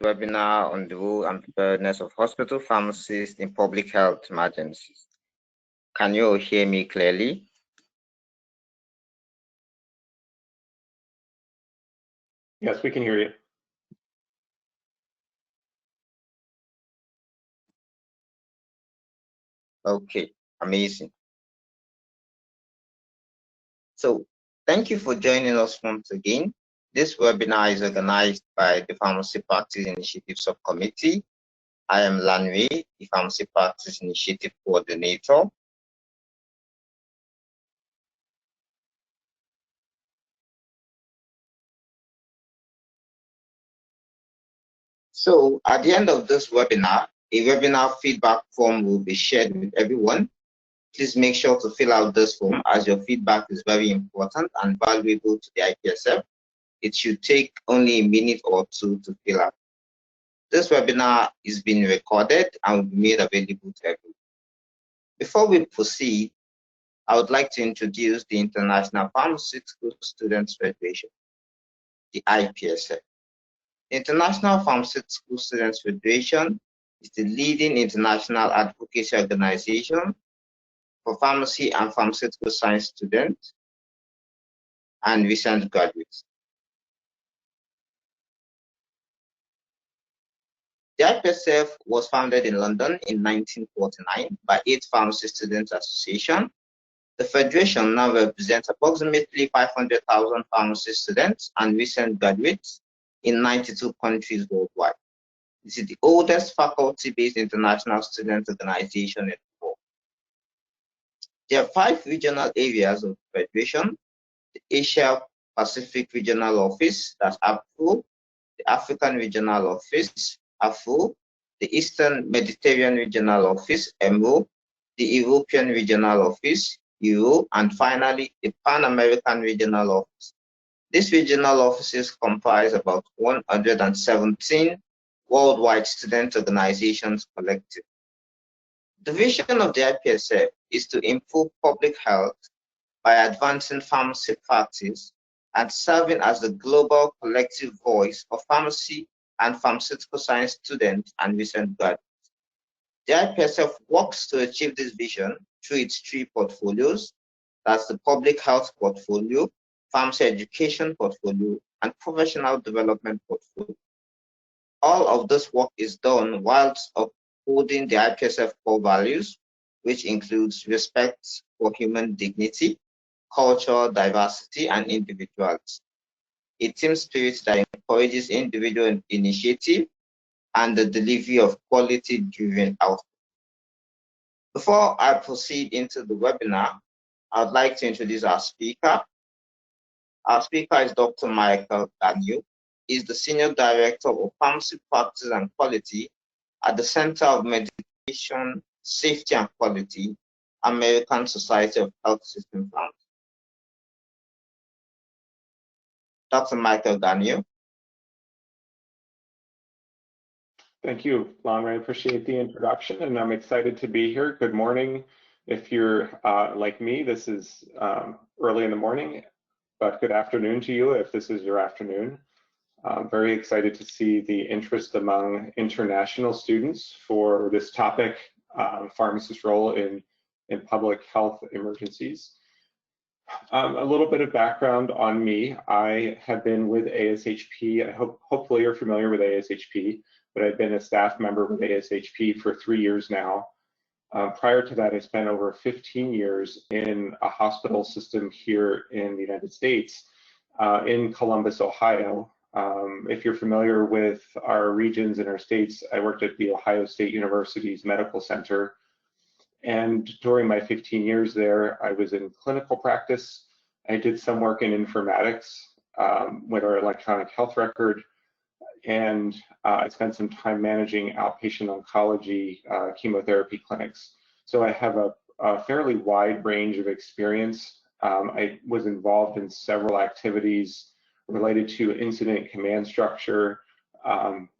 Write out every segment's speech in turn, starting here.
webinar on the role and preparedness of hospital pharmacists in public health emergencies. Can you all hear me clearly? Yes, we can hear you. Okay, amazing. So thank you for joining us once again. This webinar is organized by the Pharmacy Practice Initiative Subcommittee. I am Lanway, the Pharmacy Practice Initiative Coordinator. So at the end of this webinar, a webinar feedback form will be shared with everyone. Please make sure to fill out this form as your feedback is very important and valuable to the IPSF. It should take only a minute or two to fill out. This webinar is being recorded and will be made available to everyone. Before we proceed, I would like to introduce the International Pharmaceutical Students Federation, the IPSF. The International Pharmaceutical Students Federation is the leading international advocacy organization for pharmacy and pharmaceutical science students and recent graduates. The IPSF was founded in London in 1949 by 8 Pharmacy Students Association. The Federation now represents approximately 500,000 pharmacy students and recent graduates in 92 countries worldwide. This is the oldest faculty-based international student organization in the world. There are 5 regional areas of the Federation: the Asia Pacific Regional Office, that's APFO, the African Regional Office, AFO, the Eastern Mediterranean Regional Office, EMRO, the European Regional Office, EURO, and finally, the Pan-American Regional Office. These regional offices comprise about 117 worldwide student organizations collectively. The vision of the IPSF is to improve public health by advancing pharmacy practice and serving as the global collective voice of pharmacy and pharmaceutical science students and recent graduates. The IPSF works to achieve this vision through its 3 portfolios. That's the public health portfolio, pharmacy education portfolio, and professional development portfolio. All of this work is done whilst upholding the IPSF core values, which includes respect for human dignity, cultural diversity, and individuality. A team spirit that encourages individual initiative and the delivery of quality-driven output. Before I proceed into the webinar, I'd like to introduce our speaker. Our speaker is Dr. Michael Daniel. He's the Senior Director of Pharmacy Practice and Quality at the Center of Medication Safety and Quality, American Society of Health System Pharmacy. Dr. Michael Daniel. Thank you, Lon. I appreciate the introduction, and I'm excited to be here. Good morning. If you're like me, this is early in the morning, but good afternoon to you if this is your afternoon. I'm very excited to see the interest among international students for this topic, pharmacist's role in public health emergencies. A little bit of background on me. I have been with ASHP. Hopefully you're familiar with ASHP, but I've been a staff member with ASHP for 3 years now. Prior to that, I spent over 15 years in a hospital system here in the United States, in Columbus, Ohio. If you're familiar with our regions and our states, I worked at The Ohio State University's Medical Center. And during my 15 years there, I was in clinical practice. I did some work in informatics with our electronic health record, and I spent some time managing outpatient oncology chemotherapy clinics. So I have a fairly wide range of experience. I was involved in several activities related to incident command structure,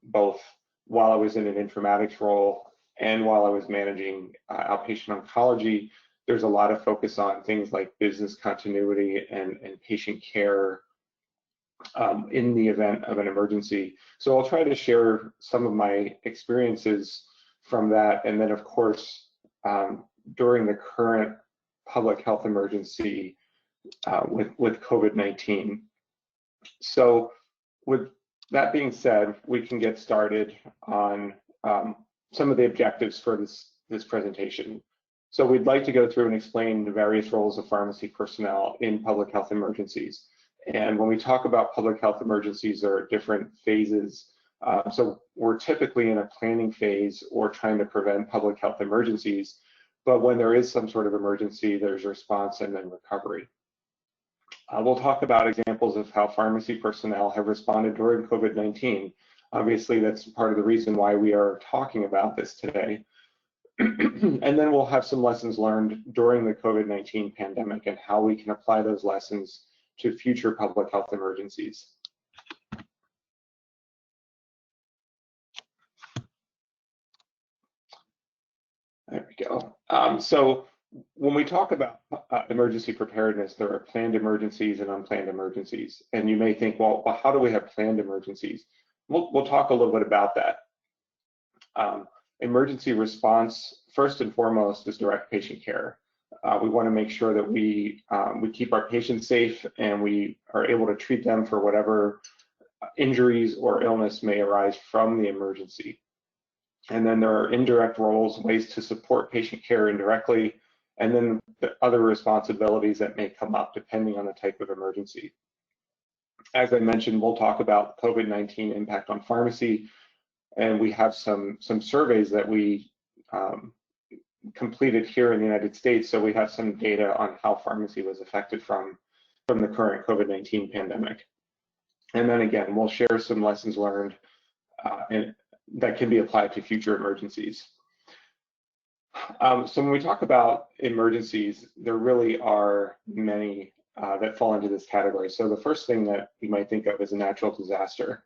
both while I was in an informatics role and while I was managing outpatient oncology. There's a lot of focus on things like business continuity and patient care in the event of an emergency. So I'll try to share some of my experiences from that, and then of course, during the current public health emergency with COVID-19. So with that being said, we can get started on some of the objectives for this presentation. So we'd like to go through and explain the various roles of pharmacy personnel in public health emergencies. And when we talk about public health emergencies, there are different phases. So we're typically in a planning phase or trying to prevent public health emergencies. But when there is some sort of emergency, there's response and then recovery. We'll talk about examples of how pharmacy personnel have responded during COVID-19. Obviously, that's part of the reason why we are talking about this today. And then we'll have some lessons learned during the COVID-19 pandemic and how we can apply those lessons to future public health emergencies. There we go. So when we talk about emergency preparedness, there are planned emergencies and unplanned emergencies. And you may think, well, how do we have planned emergencies? We'll talk a little bit about that. Emergency response, first and foremost, is direct patient care. We want to make sure that we keep our patients safe and we are able to treat them for whatever injuries or illness may arise from the emergency. And then there are indirect roles, ways to support patient care indirectly, and then the other responsibilities that may come up depending on the type of emergency. As I mentioned, we'll talk about COVID-19 impact on pharmacy, and we have some surveys that we completed here in the United States, so we have some data on how pharmacy was affected from the current COVID-19 pandemic. And then again, we'll share some lessons learned and that can be applied to future emergencies. So when we talk about emergencies, there really are many that fall into this category. So the first thing that you might think of is a natural disaster.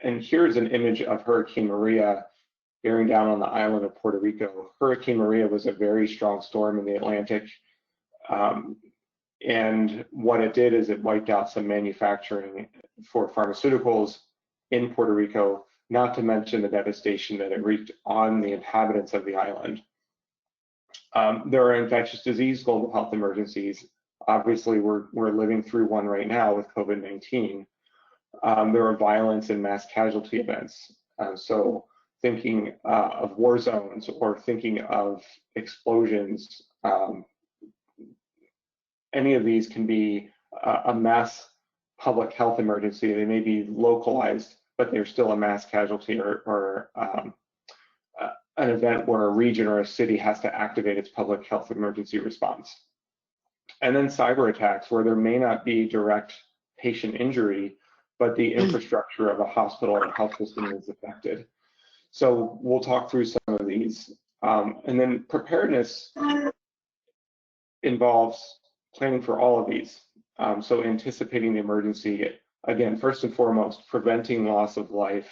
And here's an image of Hurricane Maria bearing down on the island of Puerto Rico. Hurricane Maria was a very strong storm in the Atlantic. And what it did is it wiped out some manufacturing for pharmaceuticals in Puerto Rico, not to mention the devastation that it wreaked on the inhabitants of the island. There are infectious disease global health emergencies. Obviously, we're living through one right now with COVID-19. There are violence and mass casualty events. So thinking of war zones or thinking of explosions, any of these can be a mass public health emergency. They may be localized, but they're still a mass casualty or an event where a region or a city has to activate its public health emergency response. And then cyber attacks, where there may not be direct patient injury, but the infrastructure of a hospital or health system is affected. So we'll talk through some of these. And then preparedness involves planning for all of these. So anticipating the emergency, again, first and foremost, preventing loss of life,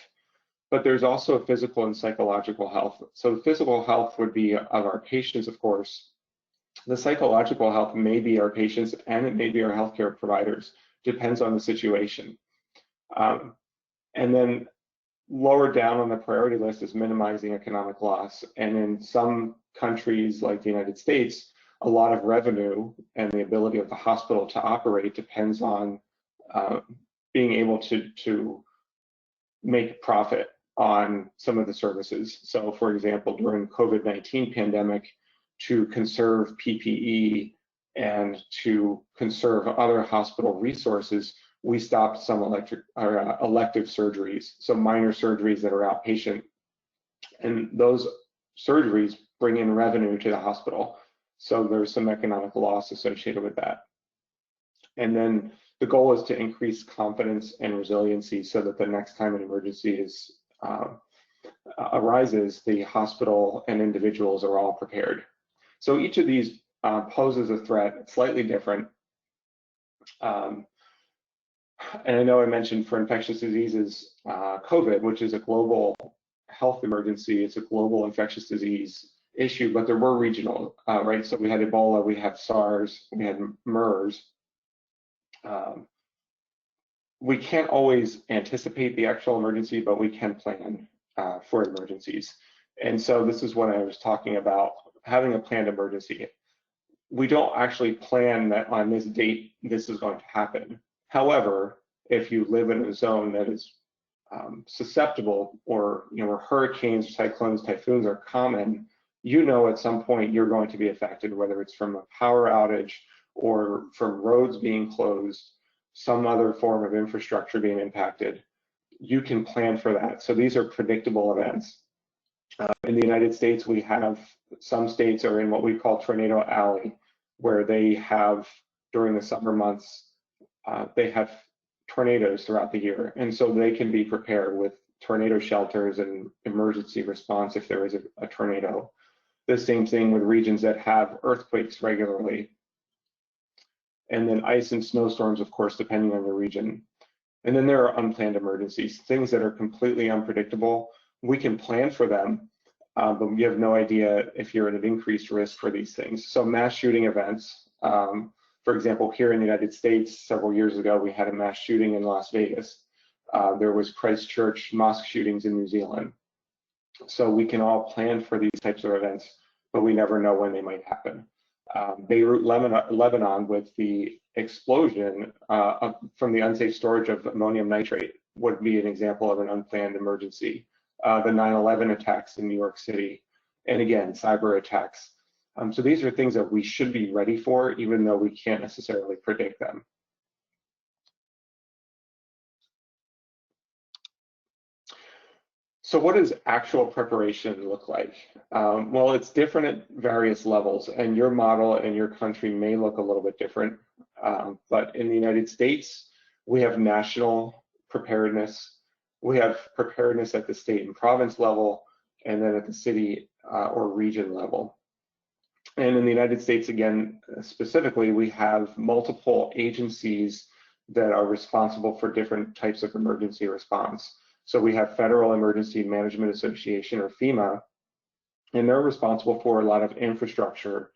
but there's also physical and psychological health. So physical health would be of our patients, of course. The psychological health may be our patients and it may be our healthcare providers, depends on the situation. And then lower down on the priority list is minimizing economic loss. And in some countries like the United States, a lot of revenue and the ability of the hospital to operate depends on being able to make profit on some of the services. So for example, during the COVID-19 pandemic, to conserve PPE and to conserve other hospital resources, we stopped some elective surgeries, so minor surgeries that are outpatient. And those surgeries bring in revenue to the hospital. So there's some economic loss associated with that. And then the goal is to increase confidence and resiliency so that the next time an emergency arises, the hospital and individuals are all prepared. So each of these poses a threat, slightly different. And I know I mentioned for infectious diseases, COVID, which is a global health emergency, it's a global infectious disease issue, but there were regional, right? So we had Ebola, we had SARS, we had MERS. we can't always anticipate the actual emergency, but we can plan for emergencies. And so this is what I was talking about, having a planned emergency. We don't actually plan that on this date, this is going to happen. However, if you live in a zone that is susceptible, or where hurricanes, cyclones, typhoons are common, at some point you're going to be affected, whether it's from a power outage or from roads being closed, some other form of infrastructure being impacted. You can plan for that. So these are predictable events. In the United States, we have, some states are in what we call Tornado Alley, where they have, during the summer months, they have tornadoes throughout the year. And so they can be prepared with tornado shelters and emergency response if there is a tornado. The same thing with regions that have earthquakes regularly. And then ice and snowstorms, of course, depending on the region. And then there are unplanned emergencies, things that are completely unpredictable. We can plan for them, but we have no idea if you're at an increased risk for these things. So mass shooting events, for example, here in the United States, several years ago, we had a mass shooting in Las Vegas. There was Christchurch mosque shootings in New Zealand. So we can all plan for these types of events, but we never know when they might happen. Beirut, Lebanon, with the explosion from the unsafe storage of ammonium nitrate would be an example of an unplanned emergency. The 9/11 attacks in New York City, and again, cyber attacks. So these are things that we should be ready for, even though we can't necessarily predict them. So what does actual preparation look like? Well, it's different at various levels, and your model and your country may look a little bit different. But in the United States, we have national preparedness. We have preparedness at the state and province level, and then at the city or region level. And in the United States, again, specifically, we have multiple agencies that are responsible for different types of emergency response. So we have Federal Emergency Management Association, or FEMA, and they're responsible for a lot of infrastructure,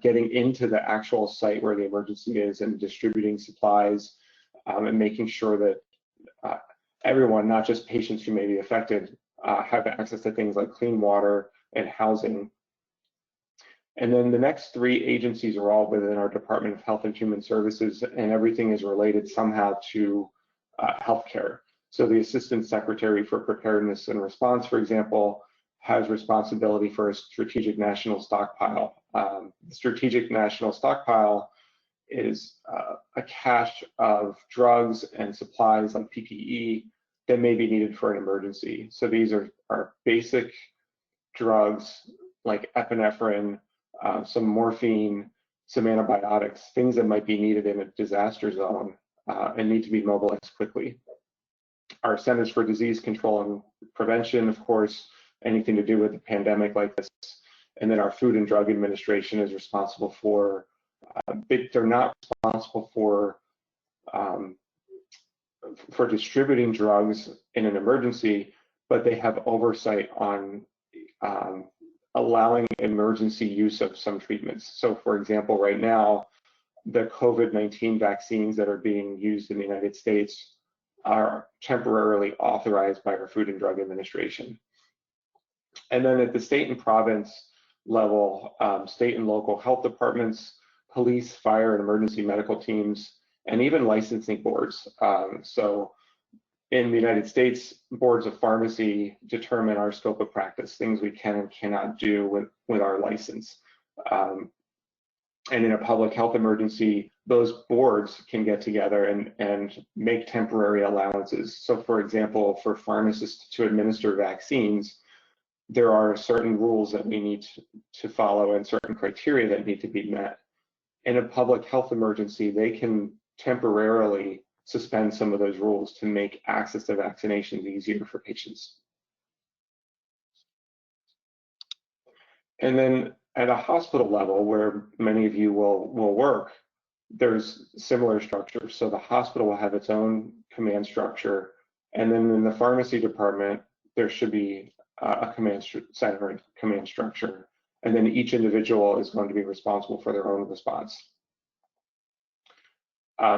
getting into the actual site where the emergency is and distributing supplies, and making sure that everyone, not just patients who may be affected, have access to things like clean water and housing. And then the next three agencies are all within our Department of Health and Human Services, and everything is related somehow to healthcare. So the Assistant Secretary for Preparedness and Response, for example, has responsibility for a strategic national stockpile. The strategic national stockpile is a cache of drugs and supplies like PPE that may be needed for an emergency. So these are basic drugs like epinephrine, some morphine, some antibiotics, things that might be needed in a disaster zone and need to be mobilized quickly. Our Centers for Disease Control and Prevention, of course, anything to do with a pandemic like this. And then our Food and Drug Administration is responsible for, they're not responsible for distributing drugs in an emergency, but they have oversight on allowing emergency use of some treatments. So for example, right now, the COVID-19 vaccines that are being used in the United States are temporarily authorized by our Food and Drug Administration. And then at the state and province level, state and local health departments, police, fire, and emergency medical teams, and even licensing boards. So in the United States, boards of pharmacy determine our scope of practice, things we can and cannot do with our license. And in a public health emergency, those boards can get together and make temporary allowances. So for example, for pharmacists to administer vaccines, there are certain rules that we need to follow and certain criteria that need to be met. In a public health emergency, they can temporarily suspend some of those rules to make access to vaccinations easier for patients. And then at a hospital level, where many of you will work, there's similar structures. So the hospital will have its own command structure. And then in the pharmacy department, there should be a command center command structure. And then each individual is going to be responsible for their own response.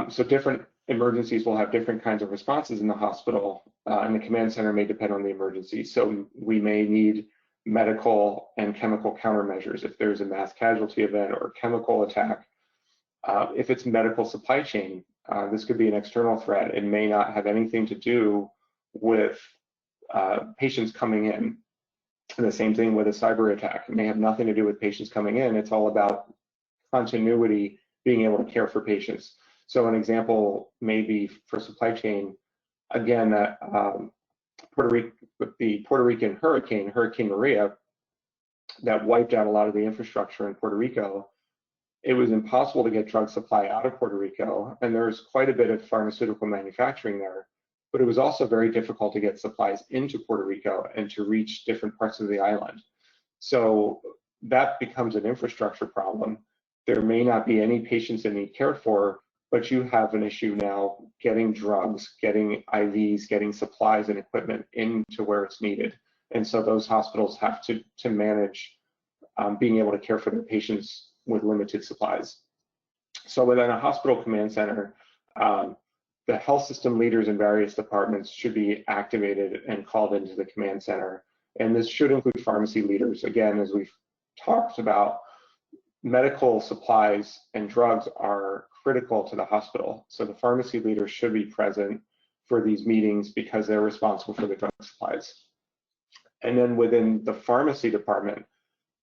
So different emergencies will have different kinds of responses in the hospital, and the command center may depend on the emergency. So we may need medical and chemical countermeasures if there's a mass casualty event or chemical attack. If it's medical supply chain, this could be an external threat. It may not have anything to do with patients coming in. And the same thing with a cyber attack. It may have nothing to do with patients coming in. It's all about continuity, being able to care for patients. So an example may be for supply chain, again, Puerto Rico, with the Puerto Rican hurricane, Hurricane Maria, that wiped out a lot of the infrastructure in Puerto Rico. It was impossible to get drug supply out of Puerto Rico, and there's quite a bit of pharmaceutical manufacturing there, but it was also very difficult to get supplies into Puerto Rico and to reach different parts of the island. So that becomes an infrastructure problem. There may not be any patients that need care for, but you have an issue now getting drugs, getting IVs, getting supplies and equipment into where it's needed. And so those hospitals have to manage being able to care for their patients with limited supplies. So within a hospital command center, the health system leaders in various departments should be activated and called into the command center. And this should include pharmacy leaders. Again, as we've talked about, medical supplies and drugs are critical to the hospital. So the pharmacy leaders should be present for these meetings because they're responsible for the drug supplies. And then within the pharmacy department,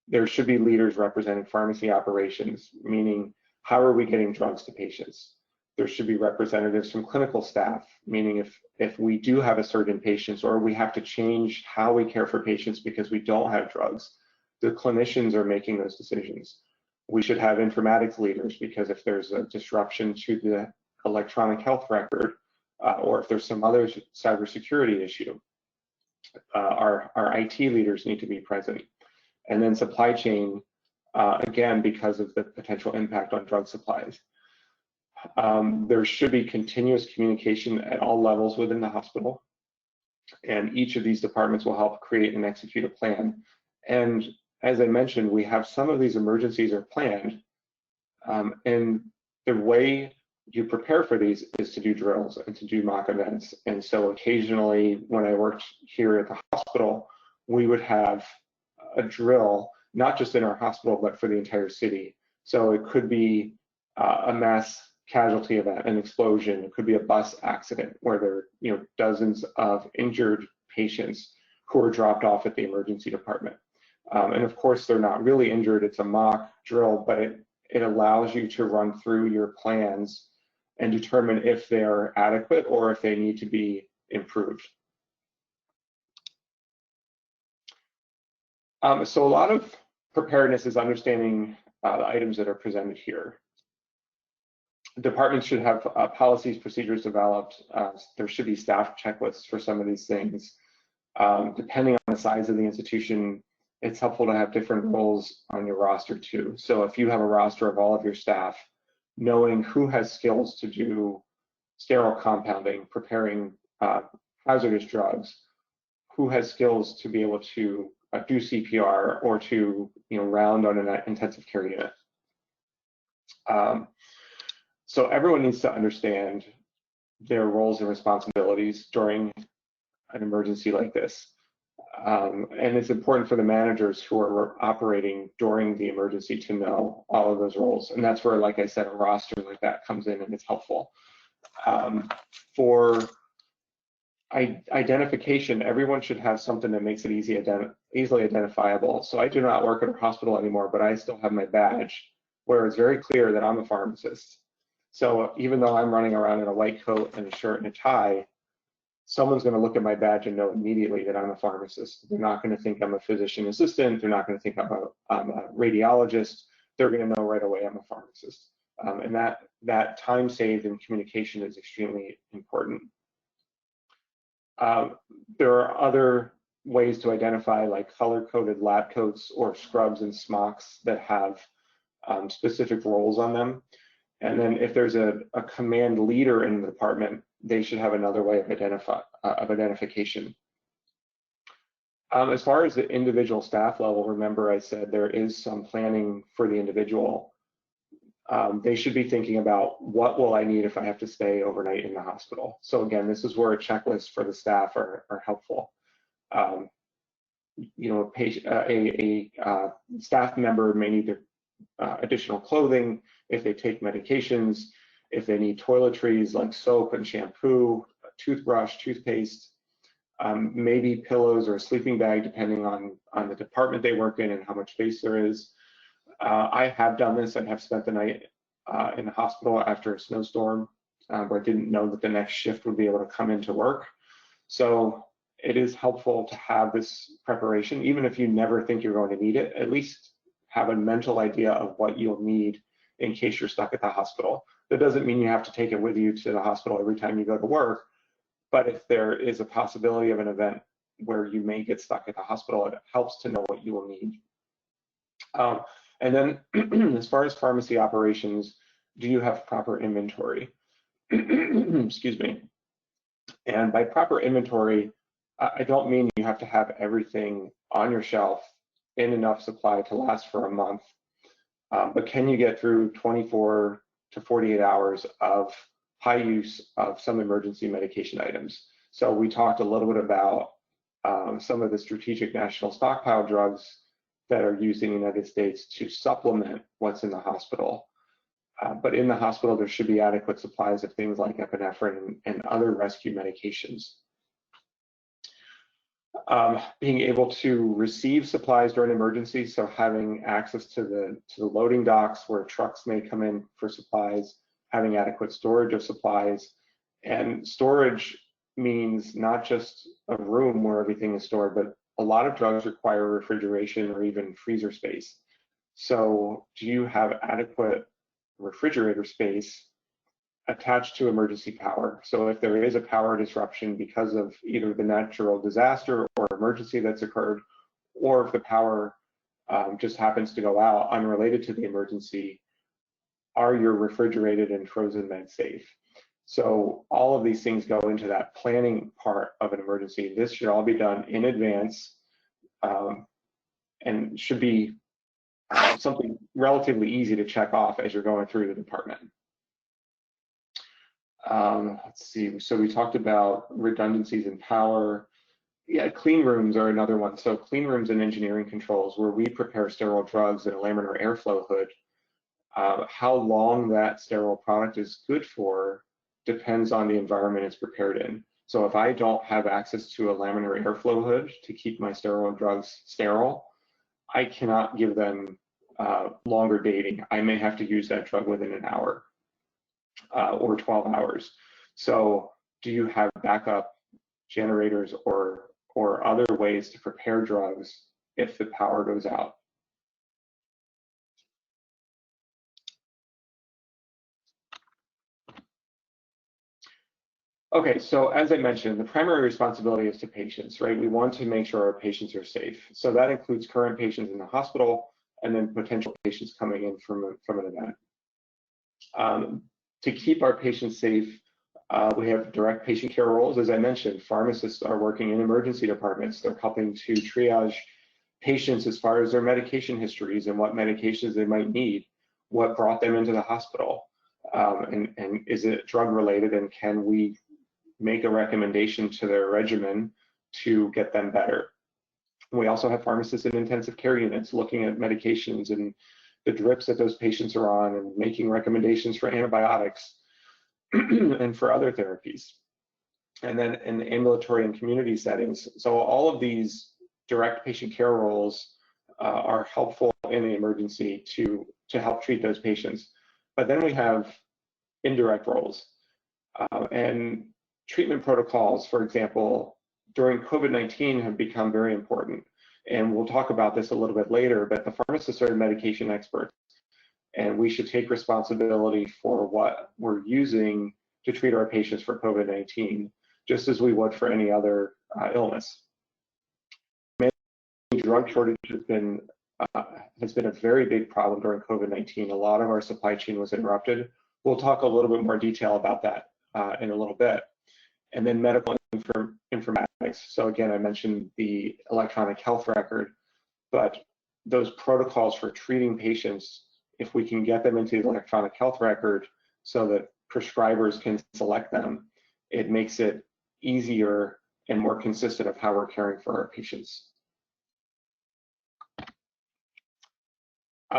there should be leaders representing pharmacy operations, meaning how are we getting drugs to patients? There should be representatives from clinical staff, meaning if we do have a surge in patients or we have to change how we care for patients because we don't have drugs, the clinicians are making those decisions. We should have informatics leaders because if there's a disruption to the electronic health record or if there's some other cybersecurity issue, our IT leaders need to be present. And then supply chain, again, because of the potential impact on drug supplies. There should be continuous communication at all levels within the hospital, and each of these departments will help create and execute a plan. And as I mentioned, we have some of these emergencies are planned, and the way you prepare for these is to do drills and to do mock events. And so occasionally when I worked here at the hospital, we would have a drill, not just in our hospital, but for the entire city. So it could be a mass casualty event, an explosion. It could be a bus accident where there are dozens of injured patients who are dropped off at the emergency department. And of course, they're not really injured. It's a mock drill, but it allows you to run through your plans and determine if they're adequate or if they need to be improved. So a lot of preparedness is understanding the items that are presented here. Departments should have policies, procedures developed. There should be staff checklists for some of these things. Depending on the size of the institution, it's helpful to have different roles on your roster too. So if you have a roster of all of your staff, knowing who has skills to do sterile compounding, preparing hazardous drugs, who has skills to be able to do CPR or to round on an intensive care unit. So everyone needs to understand their roles and responsibilities during an emergency like this. And it's important for the managers who are operating during the emergency to know all of those roles. And that's where, like I said, a roster like that comes in and it's helpful. For identification, everyone should have something that makes it easily identifiable. So I do not work at a hospital anymore, but I still have my badge where it's very clear that I'm a pharmacist. So even though I'm running around in a white coat and a shirt and a tie, someone's going to look at my badge and know immediately that I'm a pharmacist. They're not going to think I'm a physician assistant. They're not going to think I'm a radiologist. They're going to know right away I'm a pharmacist. And that time saved in communication is extremely important. There are other ways to identify, like color-coded lab coats or scrubs and smocks that have specific roles on them. And then if there's a command leader in the department, they should have another way of identification. As far as the individual staff level, remember I said there is some planning for the individual. they should be thinking about what will I need if I have to stay overnight in the hospital. So again, this is where a checklist for the staff are helpful. You know, a staff member may need additional clothing if they take medications, if they need toiletries like soap and shampoo, a toothbrush, toothpaste, maybe pillows or a sleeping bag, depending on the department they work in and how much space there is. I have done this and have spent the night in the hospital after a snowstorm where I didn't know that the next shift would be able to come into work. So it is helpful to have this preparation, even if you never think you're going to need it, at least have a mental idea of what you'll need in case you're stuck at the hospital. That doesn't mean you have to take it with you to the hospital every time you go to work, but if there is a possibility of an event where you may get stuck at the hospital, it helps to know what you will need. And then as far as pharmacy operations, do you have proper inventory? Excuse me. And by proper inventory, I don't mean you have to have everything on your shelf in enough supply to last for a month, but can you get through 24 to 48 hours of high use of some emergency medication items? So we talked a little bit about some of the strategic national stockpile drugs that are used in the United States to supplement what's in the hospital. But in the hospital, there should be adequate supplies of things like epinephrine and other rescue medications. Being able to receive supplies during emergencies, so having access to the loading docks where trucks may come in for supplies, having adequate storage of supplies. And storage means not just a room where everything is stored, but a lot of drugs require refrigeration or even freezer space. So do you have adequate refrigerator space attached to emergency power? So if there is a power disruption because of either the natural disaster or emergency that's occurred, or if the power just happens to go out unrelated to the emergency, are your refrigerated and frozen meds safe? So all of these things go into that planning part of an emergency. This should all be done in advance and should be something relatively easy to check off as you're going through the department. Let's see, so we talked about redundancies in power. Yeah, clean rooms are another one. So clean rooms and engineering controls, where we prepare sterile drugs in a laminar airflow hood. How long that sterile product is good for depends on the environment it's prepared in. So if I don't have access to a laminar airflow hood to keep my sterile drugs sterile, I cannot give them longer dating. I may have to use that drug within an hour or 12 hours. So do you have backup generators or other ways to prepare drugs if the power goes out? Okay, so as I mentioned, the primary responsibility is to patients, right? We want to make sure our patients are safe. So that includes current patients in the hospital and then potential patients coming in from an event. To keep our patients safe, we have direct patient care roles. As I mentioned, pharmacists are working in emergency departments. They're helping to triage patients as far as their medication histories and what medications they might need, what brought them into the hospital, and is it drug related, and can we make a recommendation to their regimen to get them better. We also have pharmacists in intensive care units looking at medications and the drips that those patients are on and making recommendations for antibiotics and for other therapies. And then in the ambulatory and community settings. So all of these direct patient care roles are helpful in the emergency to help treat those patients. But then we have indirect roles. And treatment protocols, for example, during COVID-19 have become very important. And we'll talk about this a little bit later, but the pharmacists are medication experts. And we should take responsibility for what we're using to treat our patients for COVID-19, just as we would for any other illness. Drug shortage has been a very big problem during COVID-19. A lot of our supply chain was interrupted. We'll talk a little bit more detail about that in a little bit. And then medical informatics. So again, I mentioned the electronic health record, but those protocols for treating patients if we can get them into the electronic health record so that prescribers can select them, it makes it easier and more consistent of how we're caring for our patients.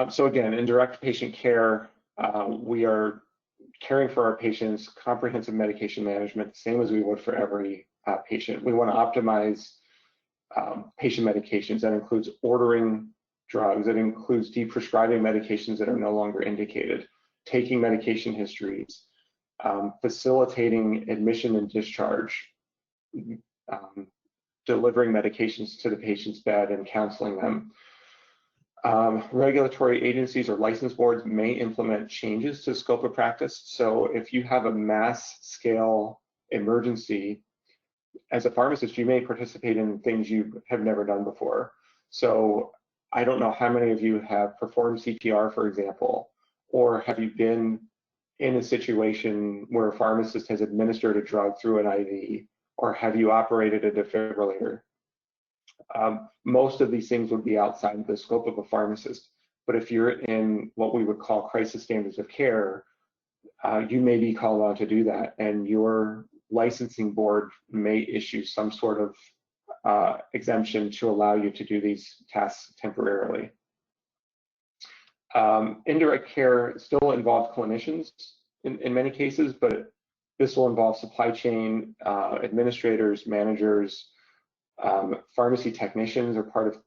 So again, in direct patient care, we are caring for our patients, comprehensive medication management, the same as we would for every patient. We want to optimize patient medications. That includes ordering drugs. It includes deprescribing medications that are no longer indicated, taking medication histories, facilitating admission and discharge, delivering medications to the patient's bed and counseling them. Regulatory agencies or license boards may implement changes to the scope of practice. So if you have a mass scale emergency, as a pharmacist, you may participate in things you have never done before. So I don't know how many of you have performed CPR, for example, or have you been in a situation where a pharmacist has administered a drug through an IV, or have you operated a defibrillator? Most of these things would be outside the scope of a pharmacist, but if you're in what we would call crisis standards of care, you may be called on to do that, and your licensing board may issue some sort of exemption to allow you to do these tasks temporarily. Indirect care still involves clinicians in many cases, but this will involve supply chain, administrators, managers, pharmacy technicians are part of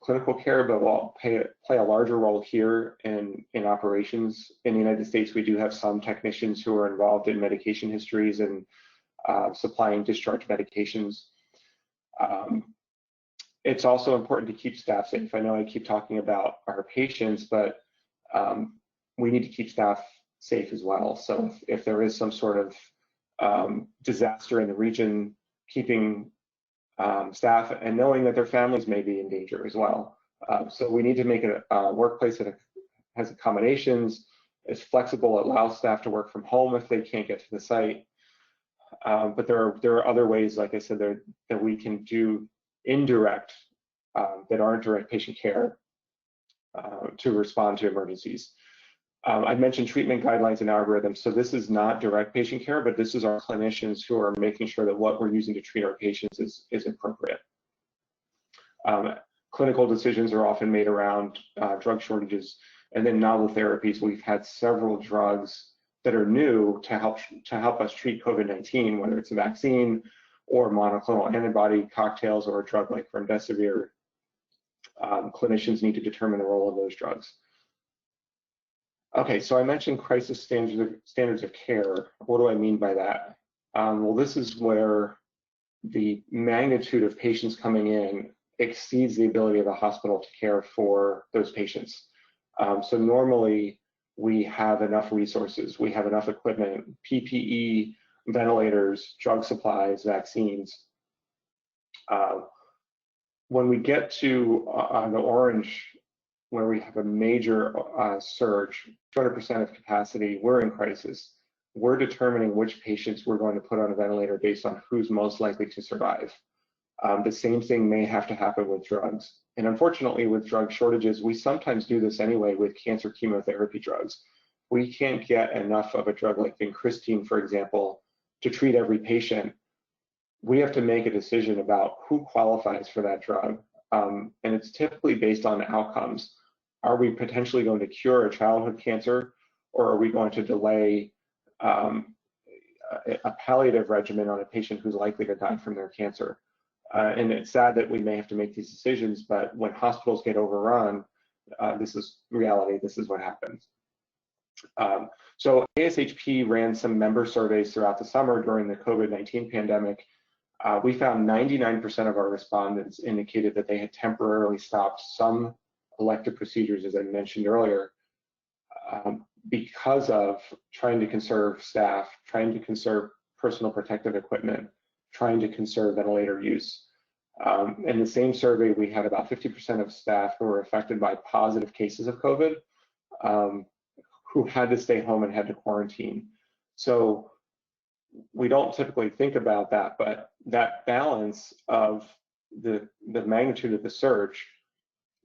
clinical care, but will play a larger role here in operations. In the United States, we do have some technicians who are involved in medication histories and supplying discharge medications. It's also important to keep staff safe. I know I keep talking about our patients, but we need to keep staff safe as well. So if there is some sort of disaster in the region, keeping staff and knowing that their families may be in danger as well. So we need to make it a workplace that has accommodations, is flexible, allows staff to work from home if they can't get to the site. But there are other ways, like I said, that we can do indirect, that aren't direct patient care to respond to emergencies. I mentioned treatment guidelines and algorithms. So this is not direct patient care, but this is our clinicians who are making sure that what we're using to treat our patients is appropriate. Clinical decisions are often made around drug shortages, and then novel therapies. We've had several drugs that are new to help us treat COVID-19, whether it's a vaccine or monoclonal antibody cocktails or a drug like remdesivir. Clinicians need to determine the role of those drugs. Okay, so I mentioned crisis standards of care. What do I mean by that? Well, this is where the magnitude of patients coming in exceeds the ability of a hospital to care for those patients. So normally we have enough resources, we have enough equipment, PPE, ventilators, drug supplies, vaccines. When we get to the orange, where we have a major surge, 200% of capacity, we're in crisis. We're determining which patients we're going to put on a ventilator based on who's most likely to survive. The same thing may have to happen with drugs. And unfortunately, with drug shortages, we sometimes do this anyway with cancer chemotherapy drugs. We can't get enough of a drug like vincristine, for example, to treat every patient. We have to make a decision about who qualifies for that drug. And it's typically based on outcomes. Are we potentially going to cure a childhood cancer, or are we going to delay a palliative regimen on a patient who's likely to die from their cancer? And it's sad that we may have to make these decisions, but when hospitals get overrun, this is reality, this is what happens. So ASHP ran some member surveys throughout the summer during the COVID-19 pandemic. We found 99% of our respondents indicated that they had temporarily stopped some elective procedures, as I mentioned earlier, because of trying to conserve staff, trying to conserve personal protective equipment, trying to conserve ventilator use. In the same survey, we had about 50% of staff who were affected by positive cases of COVID, who had to stay home and had to quarantine. So we don't typically think about that, but that balance of the magnitude of the surge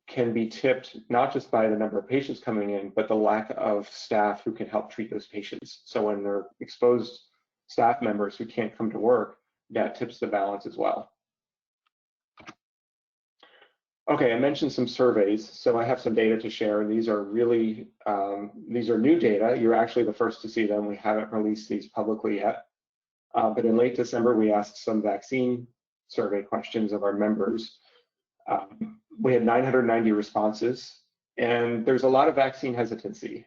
can be tipped not just by the number of patients coming in, but the lack of staff who can help treat those patients. So when they're exposed staff members who can't come to work, that tips the balance as well. Okay, I mentioned some surveys, so I have some data to share. These are really, these are new data. You're actually the first to see them. We haven't released these publicly yet. But in late December, we asked some vaccine survey questions of our members. We had 990 responses, and there's a lot of vaccine hesitancy,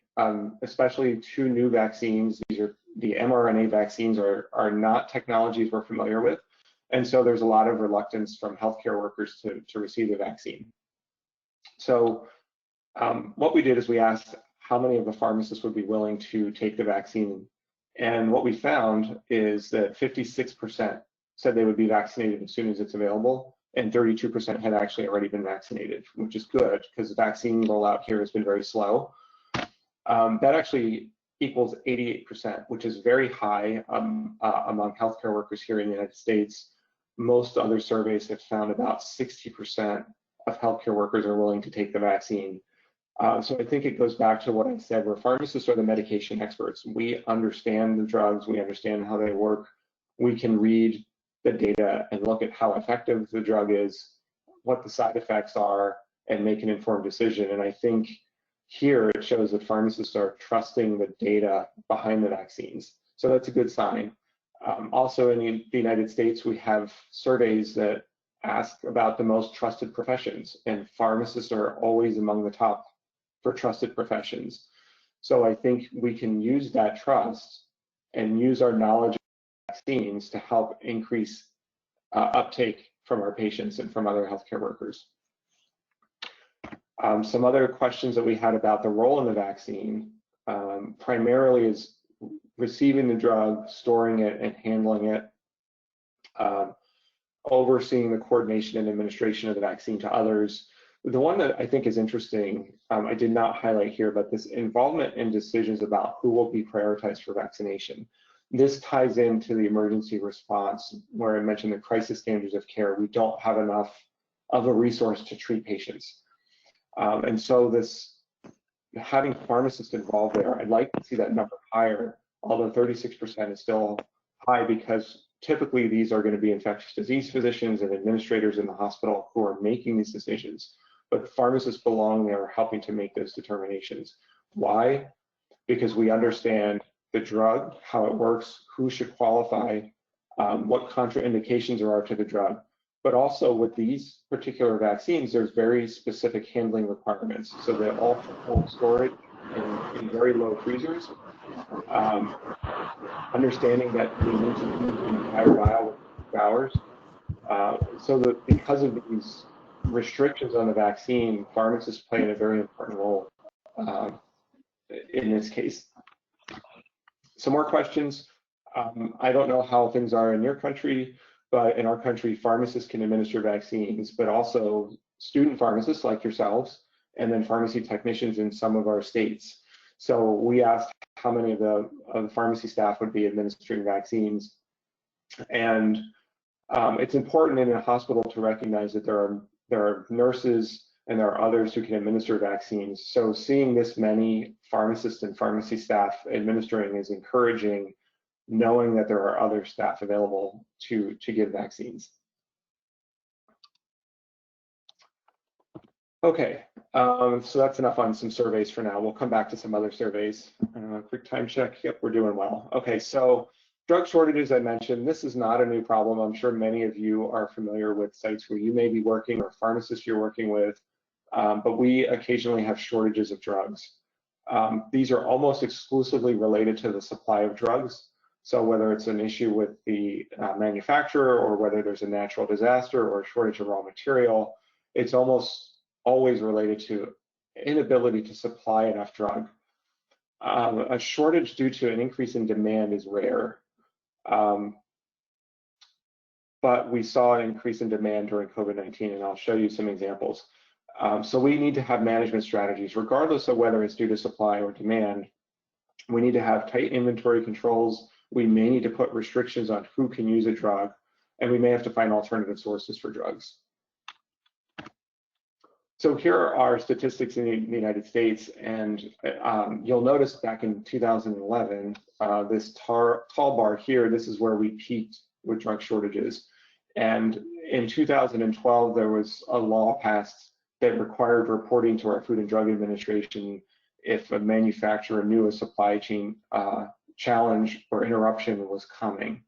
especially two new vaccines. These are the mRNA vaccines are not technologies we're familiar with. And so there's a lot of reluctance from healthcare workers to receive the vaccine. So what we did is we asked how many of the pharmacists would be willing to take the vaccine. And what we found is that 56% said they would be vaccinated as soon as it's available, and 32% had actually already been vaccinated, which is good because the vaccine rollout here has been very slow. That actually equals 88%, which is very high among healthcare workers here in the United States. Most other surveys have found about 60% of healthcare workers are willing to take the vaccine. So I think it goes back to what I said, where pharmacists are the medication experts. We understand the drugs, we understand how they work. We can read the data and look at how effective the drug is, what the side effects are, and make an informed decision. And I think here it shows that pharmacists are trusting the data behind the vaccines. So that's a good sign. Also in the United States, we have surveys that ask about the most trusted professions, and pharmacists are always among the top for trusted professions. So I think we can use that trust and use our knowledge of vaccines to help increase uptake from our patients and from other healthcare workers. Some other questions that we had about the role in the vaccine primarily is receiving the drug, storing it, and handling it, overseeing the coordination and administration of the vaccine to others. The one that I think is interesting, I did not highlight here, but this involvement in decisions about who will be prioritized for vaccination. This ties into the emergency response where I mentioned the crisis standards of care. We don't have enough of a resource to treat patients. And so this, having pharmacists involved there, I'd like to see that number higher, although 36% is still high because typically these are going to be infectious disease physicians and administrators in the hospital who are making these decisions. But pharmacists belong there helping to make those determinations. Why? Because we understand the drug, how it works, who should qualify, what contraindications there are to the drug. But also with these particular vaccines, there's very specific handling requirements. So they all hold storage in very low freezers. Understanding that we need to use the entire vial within 2 hours. So that because of these restrictions on the vaccine, pharmacists play a very important role in this case. Some more questions. I don't know how things are in your country, but in our country, pharmacists can administer vaccines, but also student pharmacists like yourselves, and then pharmacy technicians in some of our states. So we asked how many of the pharmacy staff would be administering vaccines. And it's important in a hospital to recognize that there are nurses and there are others who can administer vaccines. So seeing this many pharmacists and pharmacy staff administering is encouraging, knowing that there are other staff available to give vaccines. Okay, so that's enough on some surveys for now. We'll come back to some other surveys. Quick time check. Yep, we're doing well. Okay, so drug shortages, I mentioned. This is not a new problem. I'm sure many of you are familiar with sites where you may be working or pharmacists you're working with, but we occasionally have shortages of drugs. These are almost exclusively related to the supply of drugs. So whether it's an issue with the manufacturer or whether there's a natural disaster or a shortage of raw material, it's almost always related to inability to supply enough drug. A shortage due to an increase in demand is rare, but we saw an increase in demand during COVID-19, and I'll show you some examples. So we need to have management strategies, regardless of whether it's due to supply or demand. We need to have tight inventory controls. We may need to put restrictions on who can use a drug, and we may have to find alternative sources for drugs. So here are statistics in the United States, and you'll notice back in 2011, this tall bar here, this is where we peaked with drug shortages. And in 2012, there was a law passed that required reporting to our Food and Drug Administration if a manufacturer knew a supply chain challenge or interruption was coming.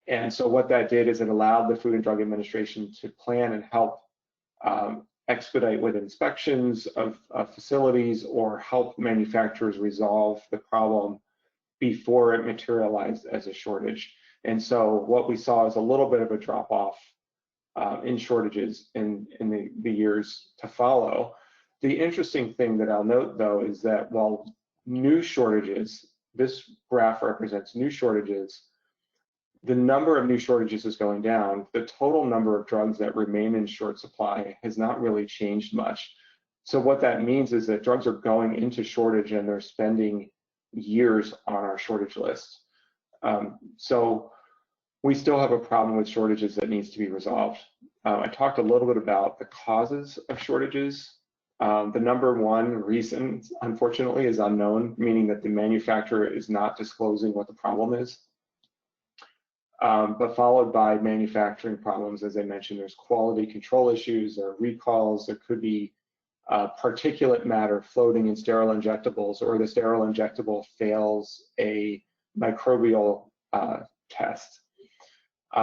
And so what that did is it allowed the Food and Drug Administration to plan and help expedite with inspections of facilities or help manufacturers resolve the problem before it materialized as a shortage. And so what we saw is a little bit of a drop off in shortages in the years to follow. The interesting thing that I'll note though is that while new shortages, this graph represents new shortages, the number of new shortages is going down. The total number of drugs that remain in short supply has not really changed much. So what that means is that drugs are going into shortage and they're spending years on our shortage list. So we still have a problem with shortages that needs to be resolved. I talked a little bit about the causes of shortages. The number one reason, unfortunately, is unknown, meaning that the manufacturer is not disclosing what the problem is. But followed by manufacturing problems, as I mentioned, there's quality control issues, there are recalls, there could be particulate matter floating in sterile injectables, or the sterile injectable fails a microbial test.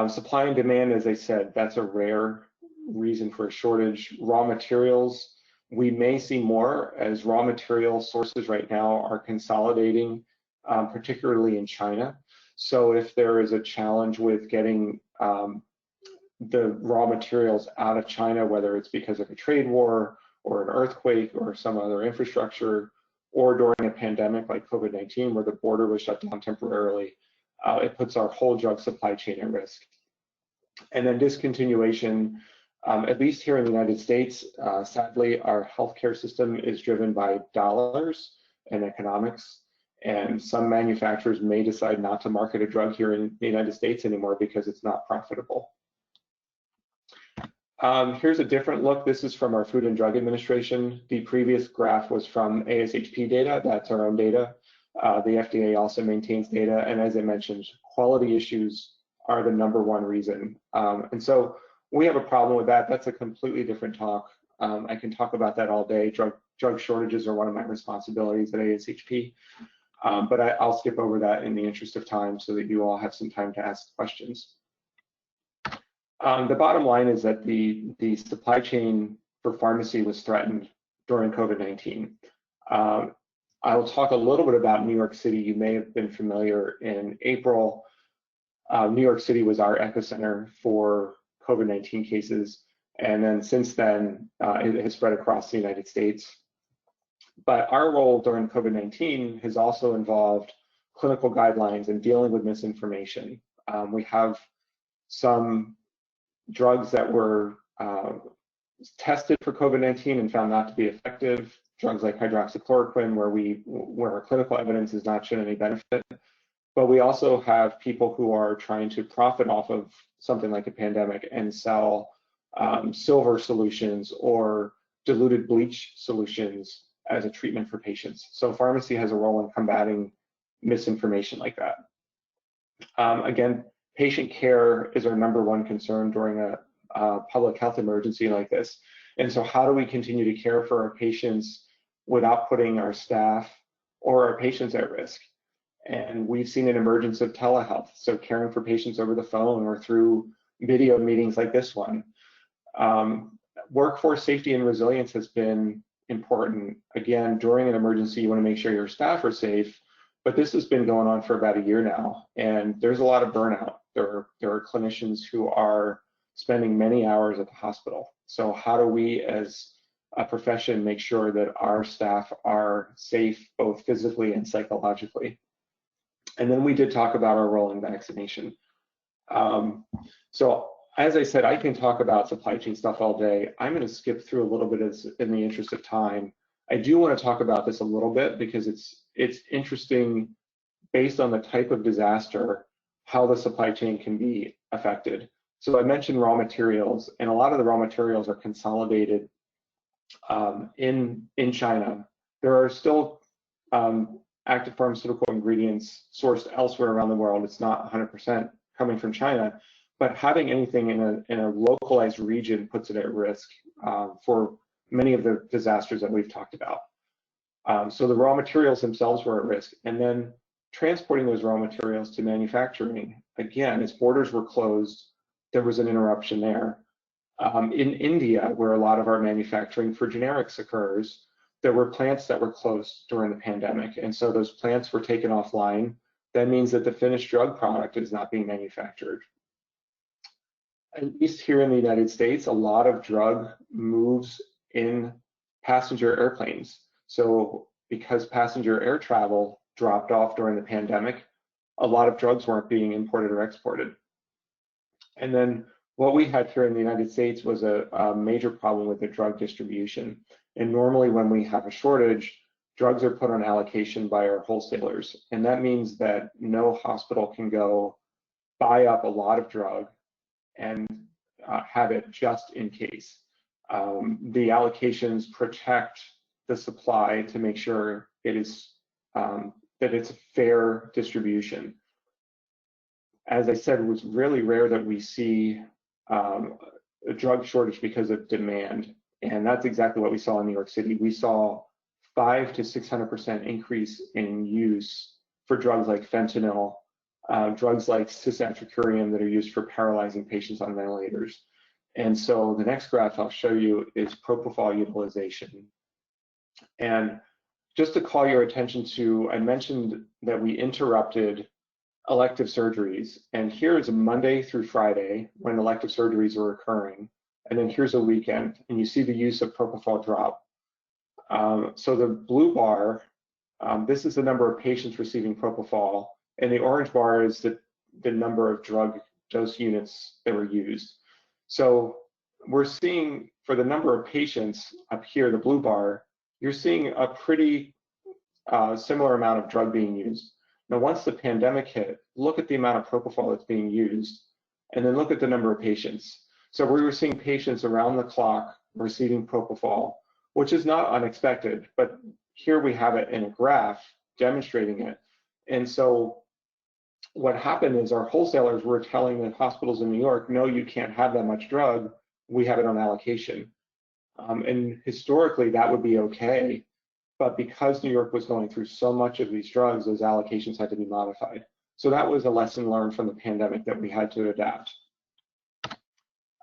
Supply and demand, as I said, that's a rare reason for a shortage. Raw materials, we may see more as raw material sources right now are consolidating, particularly in China. So if there is a challenge with getting the raw materials out of China, whether it's because of a trade war or an earthquake or some other infrastructure, or during a pandemic like COVID-19 where the border was shut down temporarily, it puts our whole drug supply chain at risk. And then discontinuation, at least here in the United States, sadly, our healthcare system is driven by dollars and economics. And some manufacturers may decide not to market a drug here in the United States anymore because it's not profitable. Here's a different look. This is from our Food and Drug Administration. The previous graph was from ASHP data. That's our own data. The FDA also maintains data. And as I mentioned, quality issues are the number one reason. And so we have a problem with that. That's a completely different talk. I can talk about that all day. Drug shortages are one of my responsibilities at ASHP. But I'll skip over that in the interest of time so that you all have some time to ask questions. The bottom line is that the supply chain for pharmacy was threatened during COVID-19. I'll talk a little bit about New York City. You may have been familiar in April. New York City was our epicenter for COVID-19 cases. And then since then, it has spread across the United States. But our role during COVID-19 has also involved clinical guidelines and dealing with misinformation. We have some drugs that were tested for COVID-19 and found not to be effective, drugs like hydroxychloroquine, where our clinical evidence has not shown any benefit. But we also have people who are trying to profit off of something like a pandemic and sell silver solutions or diluted bleach solutions as a treatment for patients. So pharmacy has a role in combating misinformation like that. Again, patient care is our number one concern during a public health emergency like this. And so how do we continue to care for our patients without putting our staff or our patients at risk? And we've seen an emergence of telehealth, so caring for patients over the phone or through video meetings like this one. Workforce safety and resilience has been important. Again, during an emergency, you want to make sure your staff are safe, but this has been going on for about a year now, and there's a lot of burnout. There are clinicians who are spending many hours at the hospital. So how do we as a profession make sure that our staff are safe, both physically and psychologically? And then we did talk about our role in vaccination. So as I said, I can talk about supply chain stuff all day. I'm going to skip through a little bit in the interest of time. I do want to talk about this a little bit because it's interesting based on the type of disaster, how the supply chain can be affected. So I mentioned raw materials, and a lot of the raw materials are consolidated in China. There are still active pharmaceutical ingredients sourced elsewhere around the world. It's not 100% coming from China, but having anything in a localized region puts it at risk for many of the disasters that we've talked about. So the raw materials themselves were at risk, and then transporting those raw materials to manufacturing, again, as borders were closed, there was an interruption there. In India, where a lot of our manufacturing for generics occurs, there were plants that were closed during the pandemic, and so those plants were taken offline. That means that the finished drug product is not being manufactured. At least here in the United States, a lot of drug moves in passenger airplanes. So because passenger air travel dropped off during the pandemic, a lot of drugs weren't being imported or exported. And then what we had here in the United States was a major problem with the drug distribution. And normally when we have a shortage, drugs are put on allocation by our wholesalers. And that means that no hospital can go buy up a lot of drug and have it just in case. The allocations protect the supply to make sure it is that it's a fair distribution. As I said, it was really rare that we see a drug shortage because of demand, and that's exactly what we saw in New York City. We saw 500% to 600% increase in use for drugs like fentanyl, drugs like cisatracurium that are used for paralyzing patients on ventilators. And so the next graph I'll show you is propofol utilization. And just to call your attention to, I mentioned that we interrupted elective surgeries, and here's a Monday through Friday when elective surgeries are occurring, and then here's a weekend, and you see the use of propofol drop. So the blue bar, this is the number of patients receiving propofol, and the orange bar is the number of drug dose units that were used. So we're seeing for the number of patients up here, the blue bar, you're seeing a pretty similar amount of drug being used. Now, once the pandemic hit, look at the amount of propofol that's being used, and then look at the number of patients. So we were seeing patients around the clock receiving propofol, which is not unexpected, but here we have it in a graph demonstrating it. And so what happened is our wholesalers were telling the hospitals in New York, no, you can't have that much drug, we have it on allocation. And historically, that would be okay. But because New York was going through so much of these drugs, those allocations had to be modified. So that was a lesson learned from the pandemic that we had to adapt.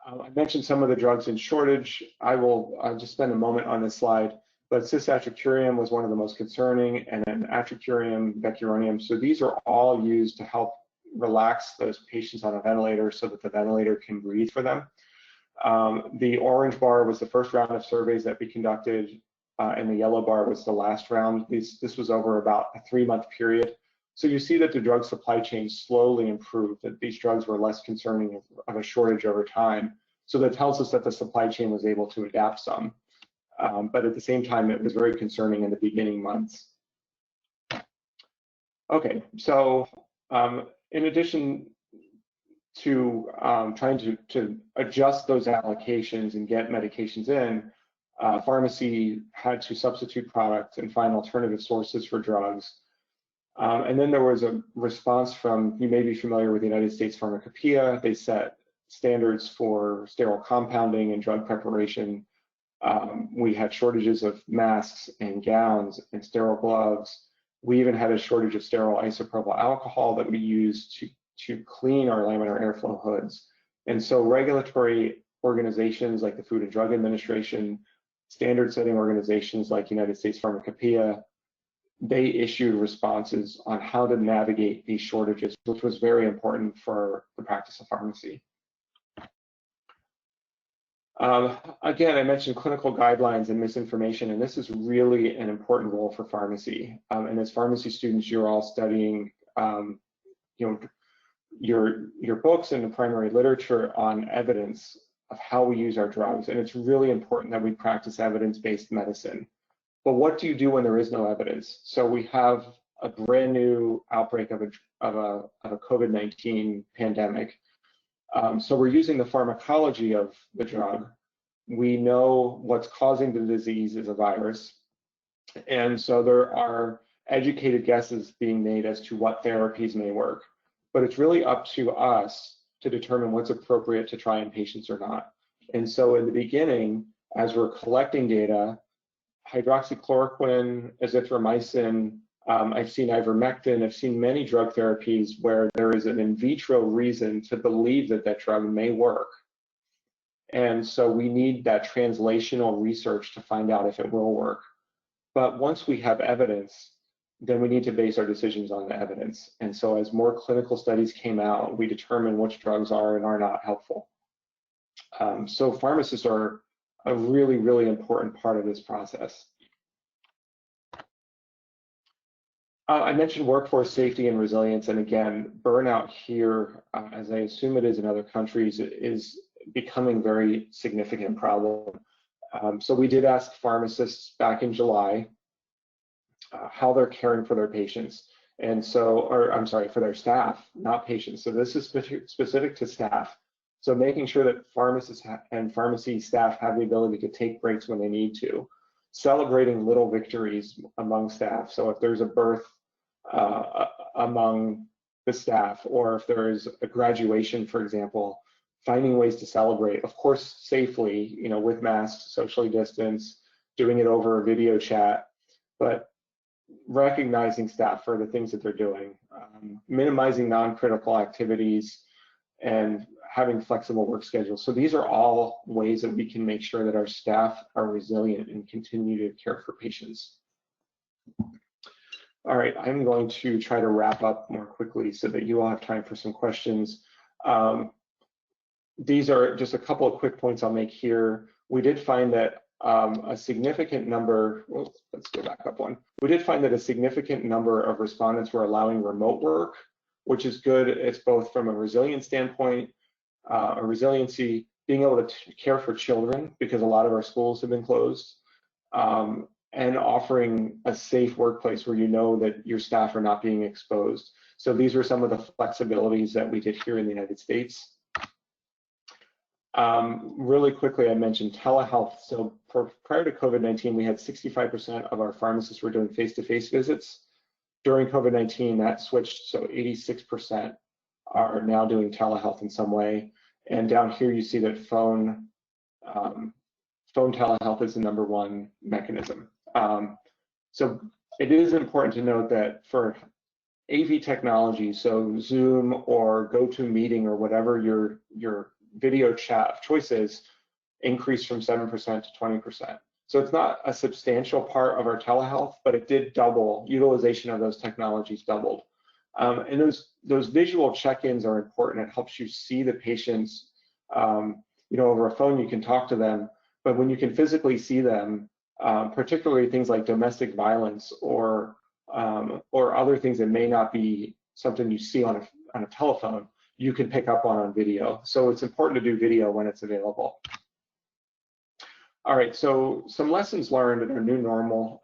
I mentioned some of the drugs in shortage. I'll just spend a moment on this slide, but cisatracurium was one of the most concerning, and then atracurium, vecuronium. So these are all used to help relax those patients on a ventilator so that the ventilator can breathe for them. The orange bar was the first round of surveys that we conducted, and the yellow bar was the last round. This was over about a 3-month period. So you see that the drug supply chain slowly improved, that these drugs were less concerning of a shortage over time. So that tells us that the supply chain was able to adapt some. But at the same time, it was very concerning in the beginning months. Okay, so in addition to trying to adjust those allocations and get medications in, pharmacy had to substitute products and find alternative sources for drugs. And then there was a response from, you may be familiar with the United States Pharmacopoeia. They set standards for sterile compounding and drug preparation. We had shortages of masks and gowns and sterile gloves. We even had a shortage of sterile isopropyl alcohol that we used to clean our laminar airflow hoods. And so regulatory organizations like the Food and Drug Administration, standard setting organizations like United States Pharmacopoeia, they issued responses on how to navigate these shortages, which was very important for the practice of pharmacy. Again, I mentioned clinical guidelines and misinformation, and this is really an important role for pharmacy. And as pharmacy students, you're all studying your books and the primary literature on evidence of how we use our drugs. And it's really important that we practice evidence-based medicine. But what do you do when there is no evidence? So we have a brand new outbreak of a COVID-19 pandemic. So we're using the pharmacology of the drug, We know what's causing the disease is a virus. And so there are educated guesses being made as to what therapies may work. But it's really up to us to determine what's appropriate to try in patients or not. And so in the beginning, as we're collecting data, hydroxychloroquine, azithromycin, I've seen ivermectin, I've seen many drug therapies where there is an in vitro reason to believe that that drug may work. And so we need that translational research to find out if it will work. But once we have evidence, then we need to base our decisions on the evidence. And so as more clinical studies came out, we determined which drugs are and are not helpful. So pharmacists are a really, really important part of this process. I mentioned workforce safety and resilience, and again, burnout here, as I assume it is in other countries, is becoming a very significant problem. So we did ask pharmacists back in July how they're caring for their patients. And so, or I'm sorry, for their staff, not patients. So this is specific to staff. So making sure that pharmacists and pharmacy staff have the ability to take breaks when they need to. Celebrating little victories among staff. So if there's a birth among the staff, or if there is a graduation, for example, finding ways to celebrate, of course, safely, you know, with masks, socially distanced, doing it over a video chat, but recognizing staff for the things that they're doing, minimizing non-critical activities, and having flexible work schedules. So these are all ways that we can make sure that our staff are resilient and continue to care for patients. All right, I'm going to try to wrap up more quickly so that you all have time for some questions. These are just a couple of quick points I'll make here. We did find that a significant number, well, let's go back up one. We did find that a significant number of respondents were allowing remote work, which is good. It's both from a resilience standpoint, a resiliency, being able to care for children, because a lot of our schools have been closed, and offering a safe workplace where you know that your staff are not being exposed. So these are some of the flexibilities that we did here in the United States. Really quickly, I mentioned telehealth. So prior to COVID-19, we had 65% of our pharmacists were doing face-to-face visits. During COVID-19, that switched, so 86% are now doing telehealth in some way. And down here, you see that phone telehealth is the #1 mechanism. So it is important to note that for AV technology, so Zoom or GoToMeeting or whatever your video chat of choice is, increased from 7% to 20%. So it's not a substantial part of our telehealth, but it did double. Utilization of those technologies doubled. And those visual check-ins are important. It helps you see the patients. You know, over a phone, you can talk to them, but when you can physically see them, particularly things like domestic violence or other things that may not be something you see on a telephone, you can pick up on video. So it's important to do video when it's available. All right, so some lessons learned in our new normal.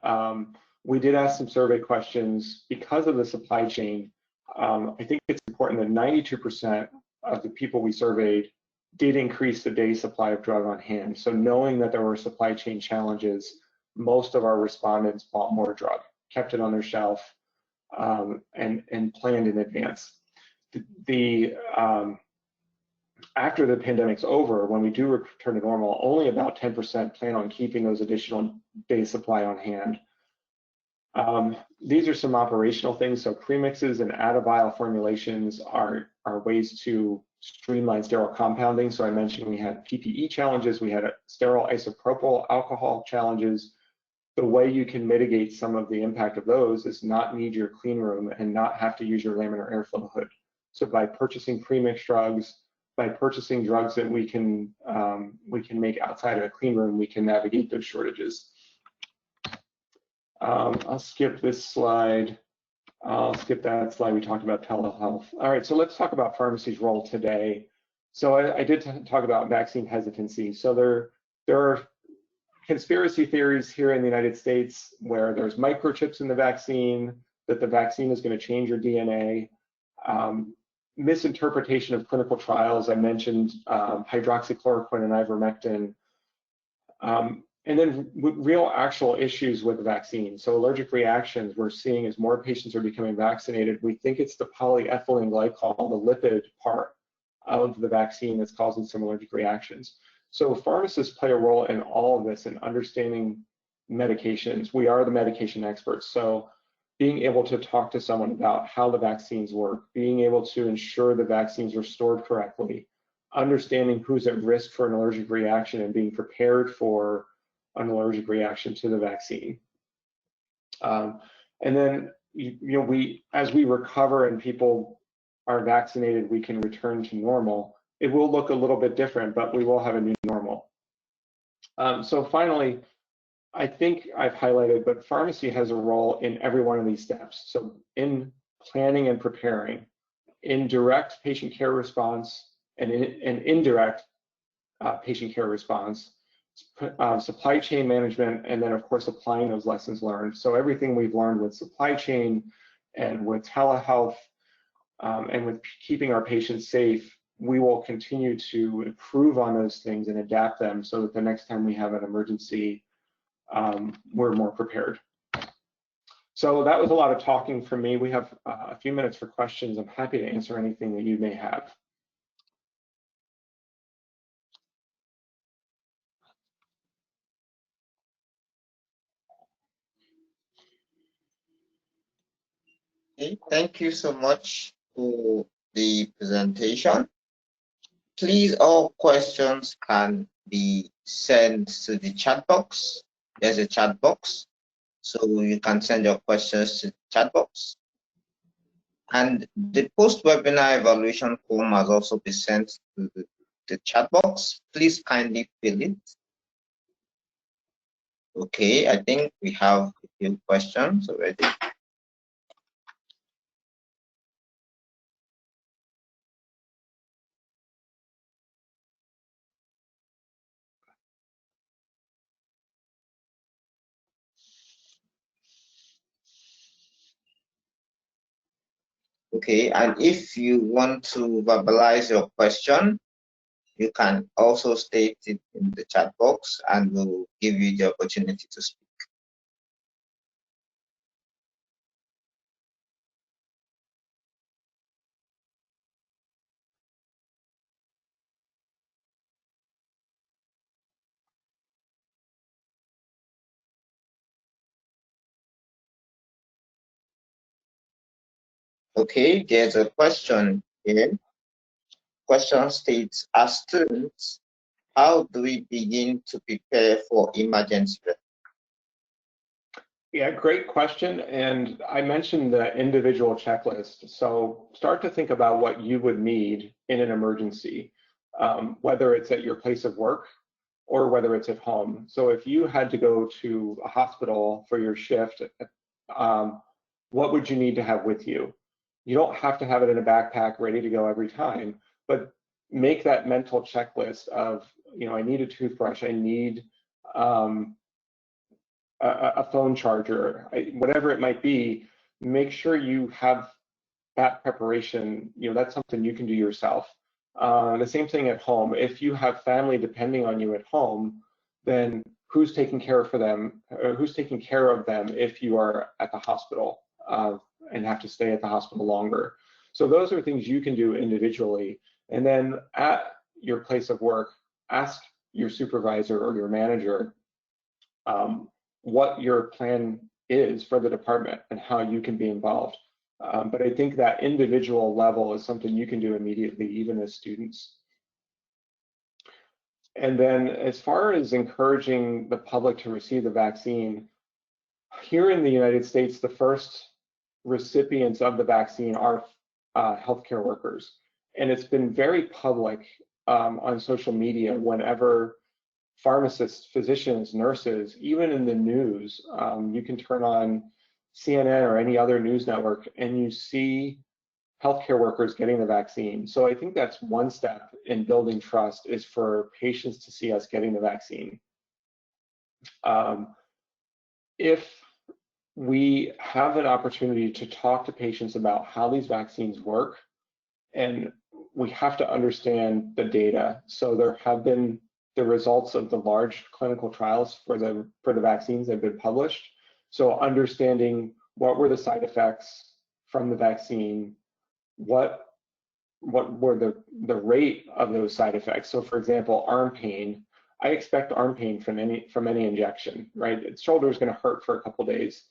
We did ask some survey questions because of the supply chain. I think it's important that 92% of the people we surveyed did increase the day's supply of drug on hand. So knowing that there were supply chain challenges, most of our respondents bought more drug, kept it on their shelf, and planned in advance. After the pandemic's over, when we do return to normal, only about 10% plan on keeping those additional days supply on hand. These are some operational things. So premixes and add-a-vial formulations are ways to streamline sterile compounding. So I mentioned we had PPE challenges, we had sterile isopropyl alcohol challenges. The way you can mitigate some of the impact of those is not need your clean room and not have to use your laminar airflow hood. So by purchasing premix drugs, by purchasing drugs that we can make outside of a clean room, we can navigate those shortages. I'll skip this slide. I'll skip that slide. We talked about telehealth. All right, so let's talk about pharmacy's role today. So I did talk about vaccine hesitancy. So there are conspiracy theories here in the United States where there's microchips in the vaccine, that the vaccine is going to change your DNA. Misinterpretation of clinical trials. I mentioned hydroxychloroquine and ivermectin. And then real actual issues with the vaccine. So allergic reactions we're seeing as more patients are becoming vaccinated, we think it's the polyethylene glycol, the lipid part of the vaccine that's causing some allergic reactions. So pharmacists play a role in all of this in understanding medications. We are the medication experts. So being able to talk to someone about how the vaccines work, being able to ensure the vaccines are stored correctly, understanding who's at risk for an allergic reaction and being prepared for an allergic reaction to the vaccine. And then, as we recover and people are vaccinated, we can return to normal. It will look a little bit different, but we will have a new normal. So finally, I think I've highlighted, but pharmacy has a role in every one of these steps. So in planning and preparing, in direct patient care response, and in indirect patient care response, supply chain management, and then of course applying those lessons learned. So everything we've learned with supply chain and with telehealth and with keeping our patients safe, we will continue to improve on those things and adapt them so that the next time we have an emergency, we're more prepared. So that was a lot of talking from me. We have a few minutes for questions. I'm happy to answer anything that you may have. Okay, thank you so much for the presentation. Please, all questions can be sent to the chat box. There's a chat box, so you can send your questions to the chat box. And the post-webinar evaluation form has also been sent to the chat box. Please kindly fill it. Okay, I think we have a few questions already. Okay, and if you want to verbalize your question, you can also state it in the chat box and we'll give you the opportunity to speak. Okay, there's a question here. Question states, as students, how do we begin to prepare for emergency? Yeah, great question. And I mentioned the individual checklist. So start to think about what you would need in an emergency, whether it's at your place of work or whether it's at home. So if you had to go to a hospital for your shift, what would you need to have with you? You don't have to have it in a backpack ready to go every time, but make that mental checklist of, I need a toothbrush, I need a phone charger, whatever it might be. Make sure you have that preparation. That's something you can do yourself. The same thing at home. If you have family depending on you at home, then who's taking care of them if you are at the hospital and have to stay at the hospital longer? So those are things you can do individually. And then at your place of work, ask your supervisor or your manager what your plan is for the department and how you can be involved. But I think that individual level is something you can do immediately, even as students. And then as far as encouraging the public to receive the vaccine, here in the United States, the first recipients of the vaccine are healthcare workers. And it's been very public on social media whenever pharmacists, physicians, nurses, even in the news, you can turn on CNN or any other news network and you see healthcare workers getting the vaccine. So I think that's one step in building trust, is for patients to see us getting the vaccine. If we have an opportunity to talk to patients about how these vaccines work, and we have to understand the data. So the results of the large clinical trials for the vaccines that have been published. So understanding what were the side effects from the vaccine, what were the rate of those side effects. So for example, arm pain, I expect arm pain from any injection, right? The shoulder is going to hurt for a couple days,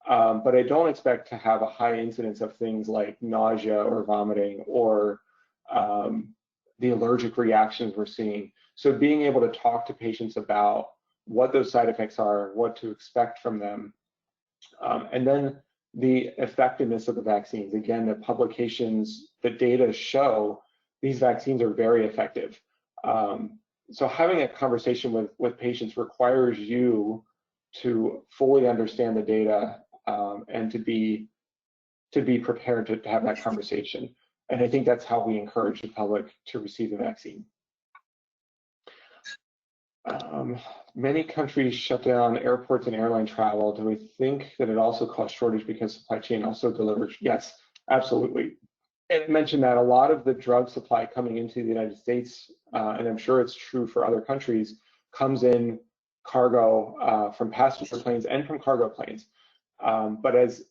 but I don't expect to have a high incidence of things like nausea or vomiting or the allergic reactions we're seeing. So being able to talk to patients about what those side effects are, what to expect from them, and then the effectiveness of the vaccines. Again, the publications, the data show these vaccines are very effective. So having a conversation with patients requires you to fully understand the data and to be prepared to have that conversation. And I think that's how we encourage the public to receive the vaccine. Many countries shut down airports and airline travel. Do we think that it also caused shortage because supply chain also delivers? Yes, absolutely. And I mentioned that a lot of the drug supply coming into the United States, and I'm sure it's true for other countries, comes in cargo from passenger planes and from cargo planes. But as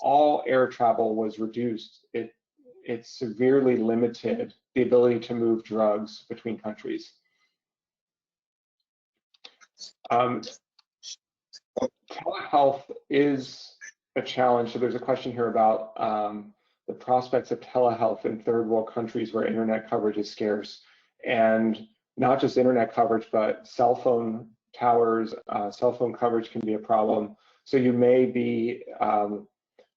all air travel was reduced, it severely limited the ability to move drugs between countries. Telehealth is a challenge. So there's a question here about the prospects of telehealth in third world countries where internet coverage is scarce, and not just internet coverage, but cell phone towers, cell phone coverage can be a problem. So you may be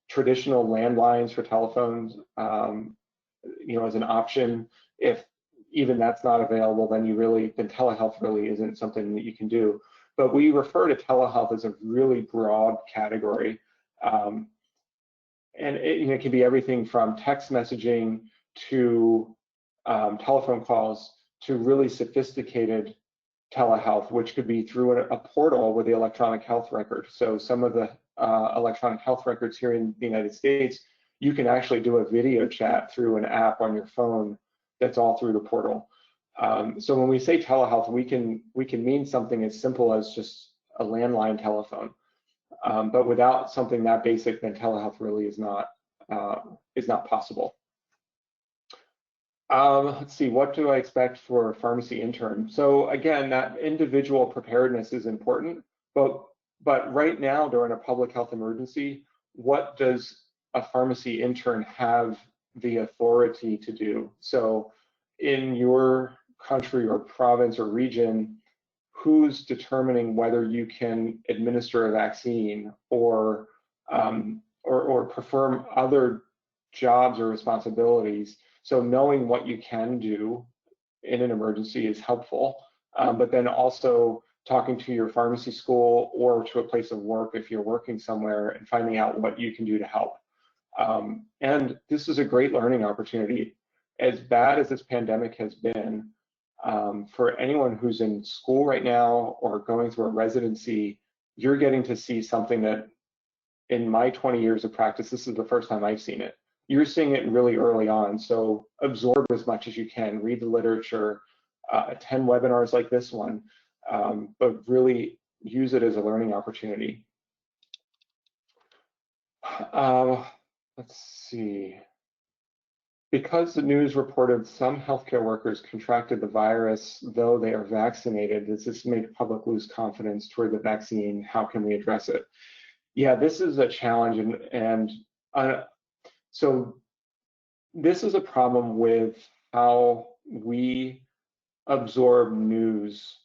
traditional landlines for telephones, as an option. If even that's not available, then telehealth really isn't something that you can do. But we refer to telehealth as a really broad category. And it can be everything from text messaging to telephone calls to really sophisticated telehealth, which could be through a portal with the electronic health record. So some of the electronic health records here in the United States, you can actually do a video chat through an app on your phone that's all through the portal. So when we say telehealth, we can mean something as simple as just a landline telephone. But without something that basic, then telehealth really is not possible. Let's see, what do I expect for a pharmacy intern? So again, that individual preparedness is important, but right now during a public health emergency, what does a pharmacy intern have the authority to do? So in your country or province or region, who's determining whether you can administer a vaccine or perform other jobs or responsibilities? So knowing what you can do in an emergency is helpful, but then also talking to your pharmacy school or to a place of work if you're working somewhere and finding out what you can do to help. And this is a great learning opportunity. As bad as this pandemic has been, for anyone who's in school right now or going through a residency, you're getting to see something that in my 20 years of practice, this is the first time I've seen it. You're seeing it really early on, so absorb as much as you can, read the literature, attend webinars like this one, but really use it as a learning opportunity. Let's see. Because the news reported some healthcare workers contracted the virus, though they are vaccinated, does this make the public lose confidence toward the vaccine? How can we address it? Yeah, this is a challenge, and so this is a problem with how we absorb news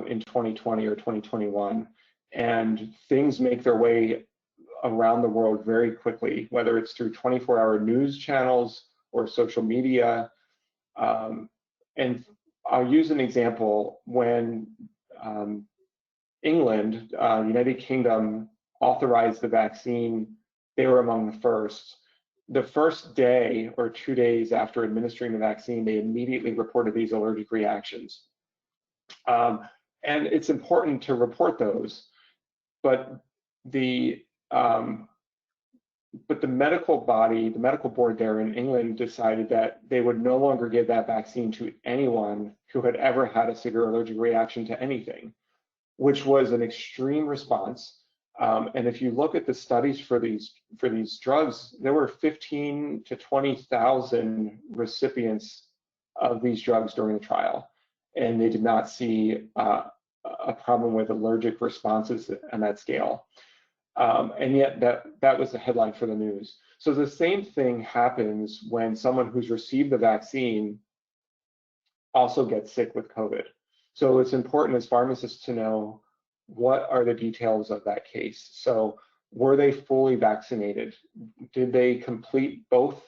in 2020 or 2021, and things make their way around the world very quickly, whether it's through 24-hour news channels or social media. And I'll use an example. When England, United Kingdom, authorized the vaccine, they were among the first. The first day or 2 days after administering the vaccine, they immediately reported these allergic reactions. And it's important to report those, but the but the medical body, the medical board there in England decided that they would no longer give that vaccine to anyone who had ever had a severe allergic reaction to anything, which was an extreme response. And if you look at the studies for these drugs, there were 15 to 20,000 recipients of these drugs during the trial, and they did not see a problem with allergic responses on that scale. And yet that was the headline for the news. So the same thing happens when someone who's received the vaccine also gets sick with COVID. So it's important as pharmacists to know what are the details of that case. So were they fully vaccinated? Did they complete both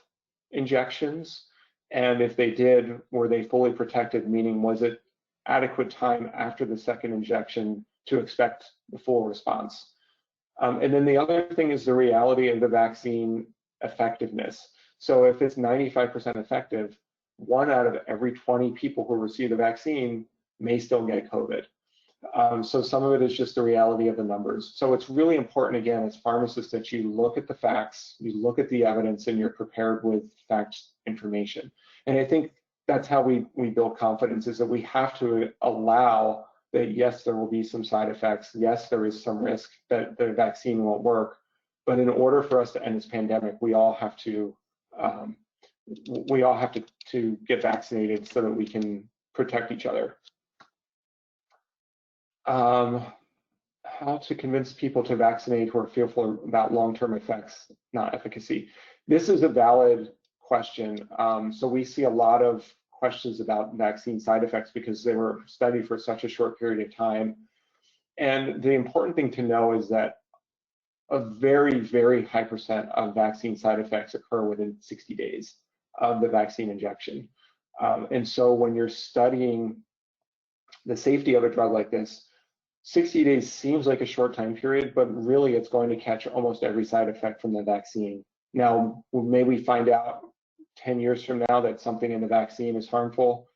injections? And if they did, were they fully protected? Meaning, was it adequate time after the second injection to expect the full response? And then the other thing is the reality of the vaccine effectiveness. So if it's 95% effective, 1 out of every 20 people who receive the vaccine may still get COVID. So some of it is just the reality of the numbers. So it's really important, again, as pharmacists, that you look at the facts, you look at the evidence, and you're prepared with facts information. And I think that's how we build confidence, is that we have to allow that, yes, there will be some side effects. Yes, there is some risk that the vaccine won't work. But in order for us to end this pandemic, we all have to get vaccinated so that we can protect each other. How to convince people to vaccinate who are fearful about long-term effects, not efficacy. This is a valid question. So we see a lot of questions about vaccine side effects because they were studied for such a short period of time. And the important thing to know is that a very, very high percent of vaccine side effects occur within 60 days of the vaccine injection. And so when you're studying the safety of a drug like this, 60 days seems like a short time period, but really it's going to catch almost every side effect from the vaccine. Now, may we find out 10 years from now that something in the vaccine is harmful?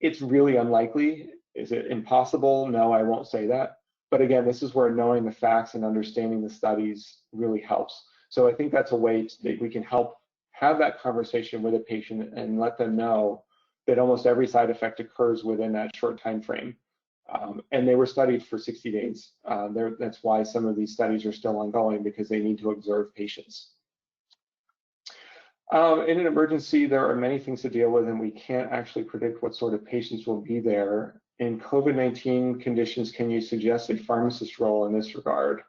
It's really unlikely. Is it impossible? No, I won't say that. But again, this is where knowing the facts and understanding the studies really helps. So I think that's a way that we can help have that conversation with a patient and let them know that almost every side effect occurs within that short time frame. And they were studied for 60 days. That's why some of these studies are still ongoing, because they need to observe patients. In an emergency, there are many things to deal with, and we can't actually predict what sort of patients will be there. In COVID-19 conditions, can you suggest a pharmacist's role in this regard?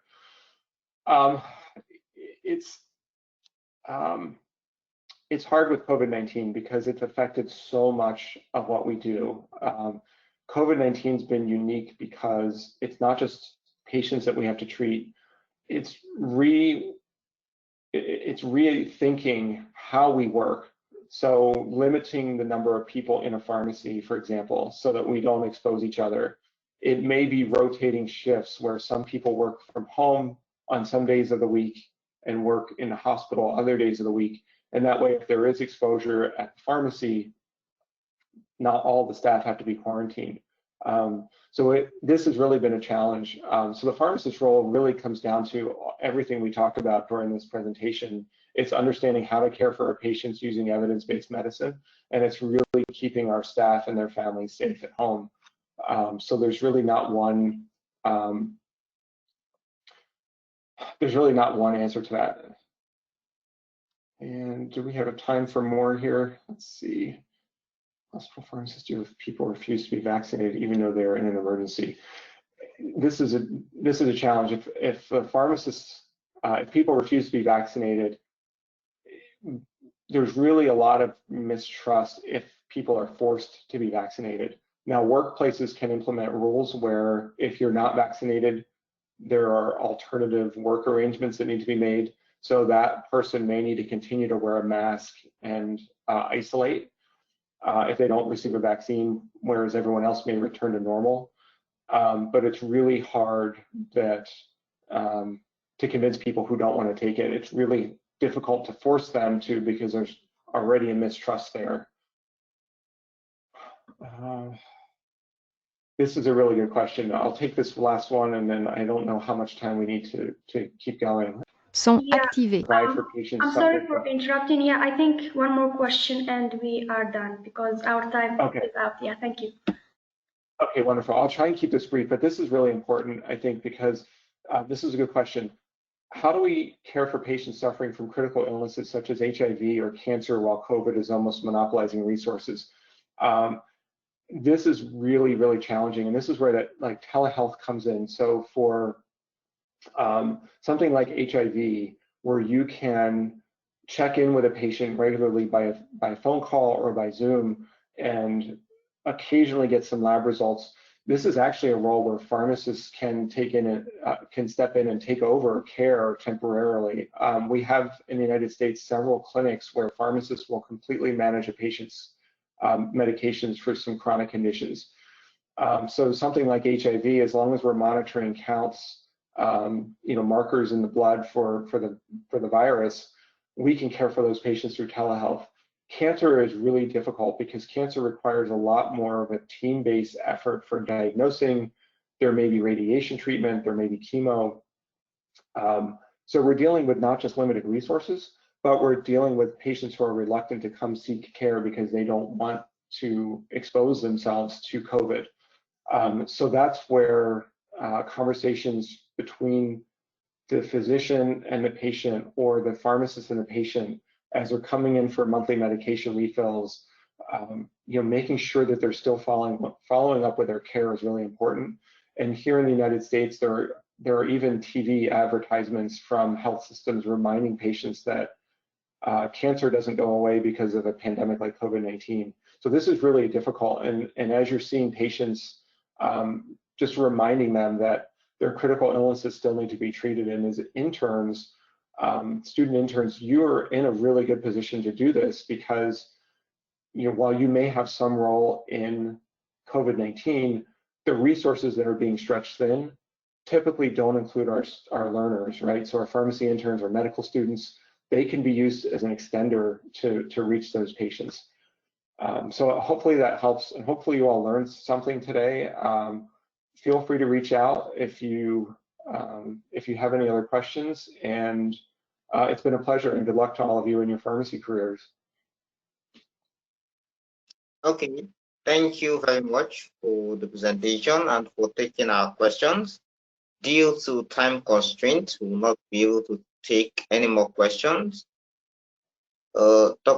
It's hard with COVID-19 because it's affected so much of what we do. COVID-19 has been unique because it's not just patients that we have to treat. It's rethinking how we work. So limiting the number of people in a pharmacy, for example, so that we don't expose each other. It may be rotating shifts where some people work from home on some days of the week and work in the hospital other days of the week. And that way, if there is exposure at the pharmacy, not all the staff have to be quarantined. This has really been a challenge. So the pharmacist role really comes down to everything we talked about during this presentation. It's understanding how to care for our patients using evidence-based medicine, and it's really keeping our staff and their families safe at home. So there's really not one. There's really not one answer to that. And do we have a time for more here? Let's see. Hospital pharmacists do if people refuse to be vaccinated even though they're in an emergency. This is a challenge. If pharmacists, if people refuse to be vaccinated, there's really a lot of mistrust if people are forced to be vaccinated. Now, workplaces can implement rules where if you're not vaccinated, there are alternative work arrangements that need to be made. So that person may need to continue to wear a mask and isolate if they don't receive a vaccine, whereas everyone else may return to normal. But it's really hard to convince people who don't want to take it. It's really difficult to force them to because there's already a mistrust there. This is a really good question. I'll take this last one, and then I don't know how much time we need to keep going. sont activés. I'm sorry for interrupting. Yeah, I think one more question and we are done because our time is out. Yeah, thank you. Okay, wonderful. I'll try and keep this brief, but this is really important, I think, because this is a good question. How do we care for patients suffering from critical illnesses such as HIV or cancer while COVID is almost monopolizing resources? This is really, really challenging, and this is where that like telehealth comes in. So for something like HIV, where you can check in with a patient regularly by a phone call or by Zoom and occasionally get some lab results, this is actually a role where pharmacists can can step in and take over care temporarily. We have in the United States several clinics where pharmacists will completely manage a patient's medications for some chronic conditions. So something like HIV, as long as we're monitoring counts, markers in the blood for the virus, we can care for those patients through telehealth. Cancer is really difficult because cancer requires a lot more of a team-based effort for diagnosing. There may be radiation treatment, there may be chemo. So we're dealing with not just limited resources, but we're dealing with patients who are reluctant to come seek care because they don't want to expose themselves to COVID. So that's where conversations between the physician and the patient, or the pharmacist and the patient, as they're coming in for monthly medication refills, making sure that they're still following up with their care is really important. And here in the United States, there are even TV advertisements from health systems reminding patients that cancer doesn't go away because of a pandemic like COVID-19. So this is really difficult. And as you're seeing patients, just reminding them that their critical illnesses still need to be treated. And as interns, student interns, you're in a really good position to do this because, while you may have some role in COVID-19, the resources that are being stretched thin typically don't include our learners, right? So our pharmacy interns or medical students, they can be used as an extender to reach those patients. So hopefully that helps, and hopefully you all learned something today. Feel free to reach out if you have any other questions, and it's been a pleasure, and good luck to all of you in your pharmacy careers. Okay, thank you very much for the presentation and for taking our questions. Due to time constraints, we will not be able to take any more questions. Dr.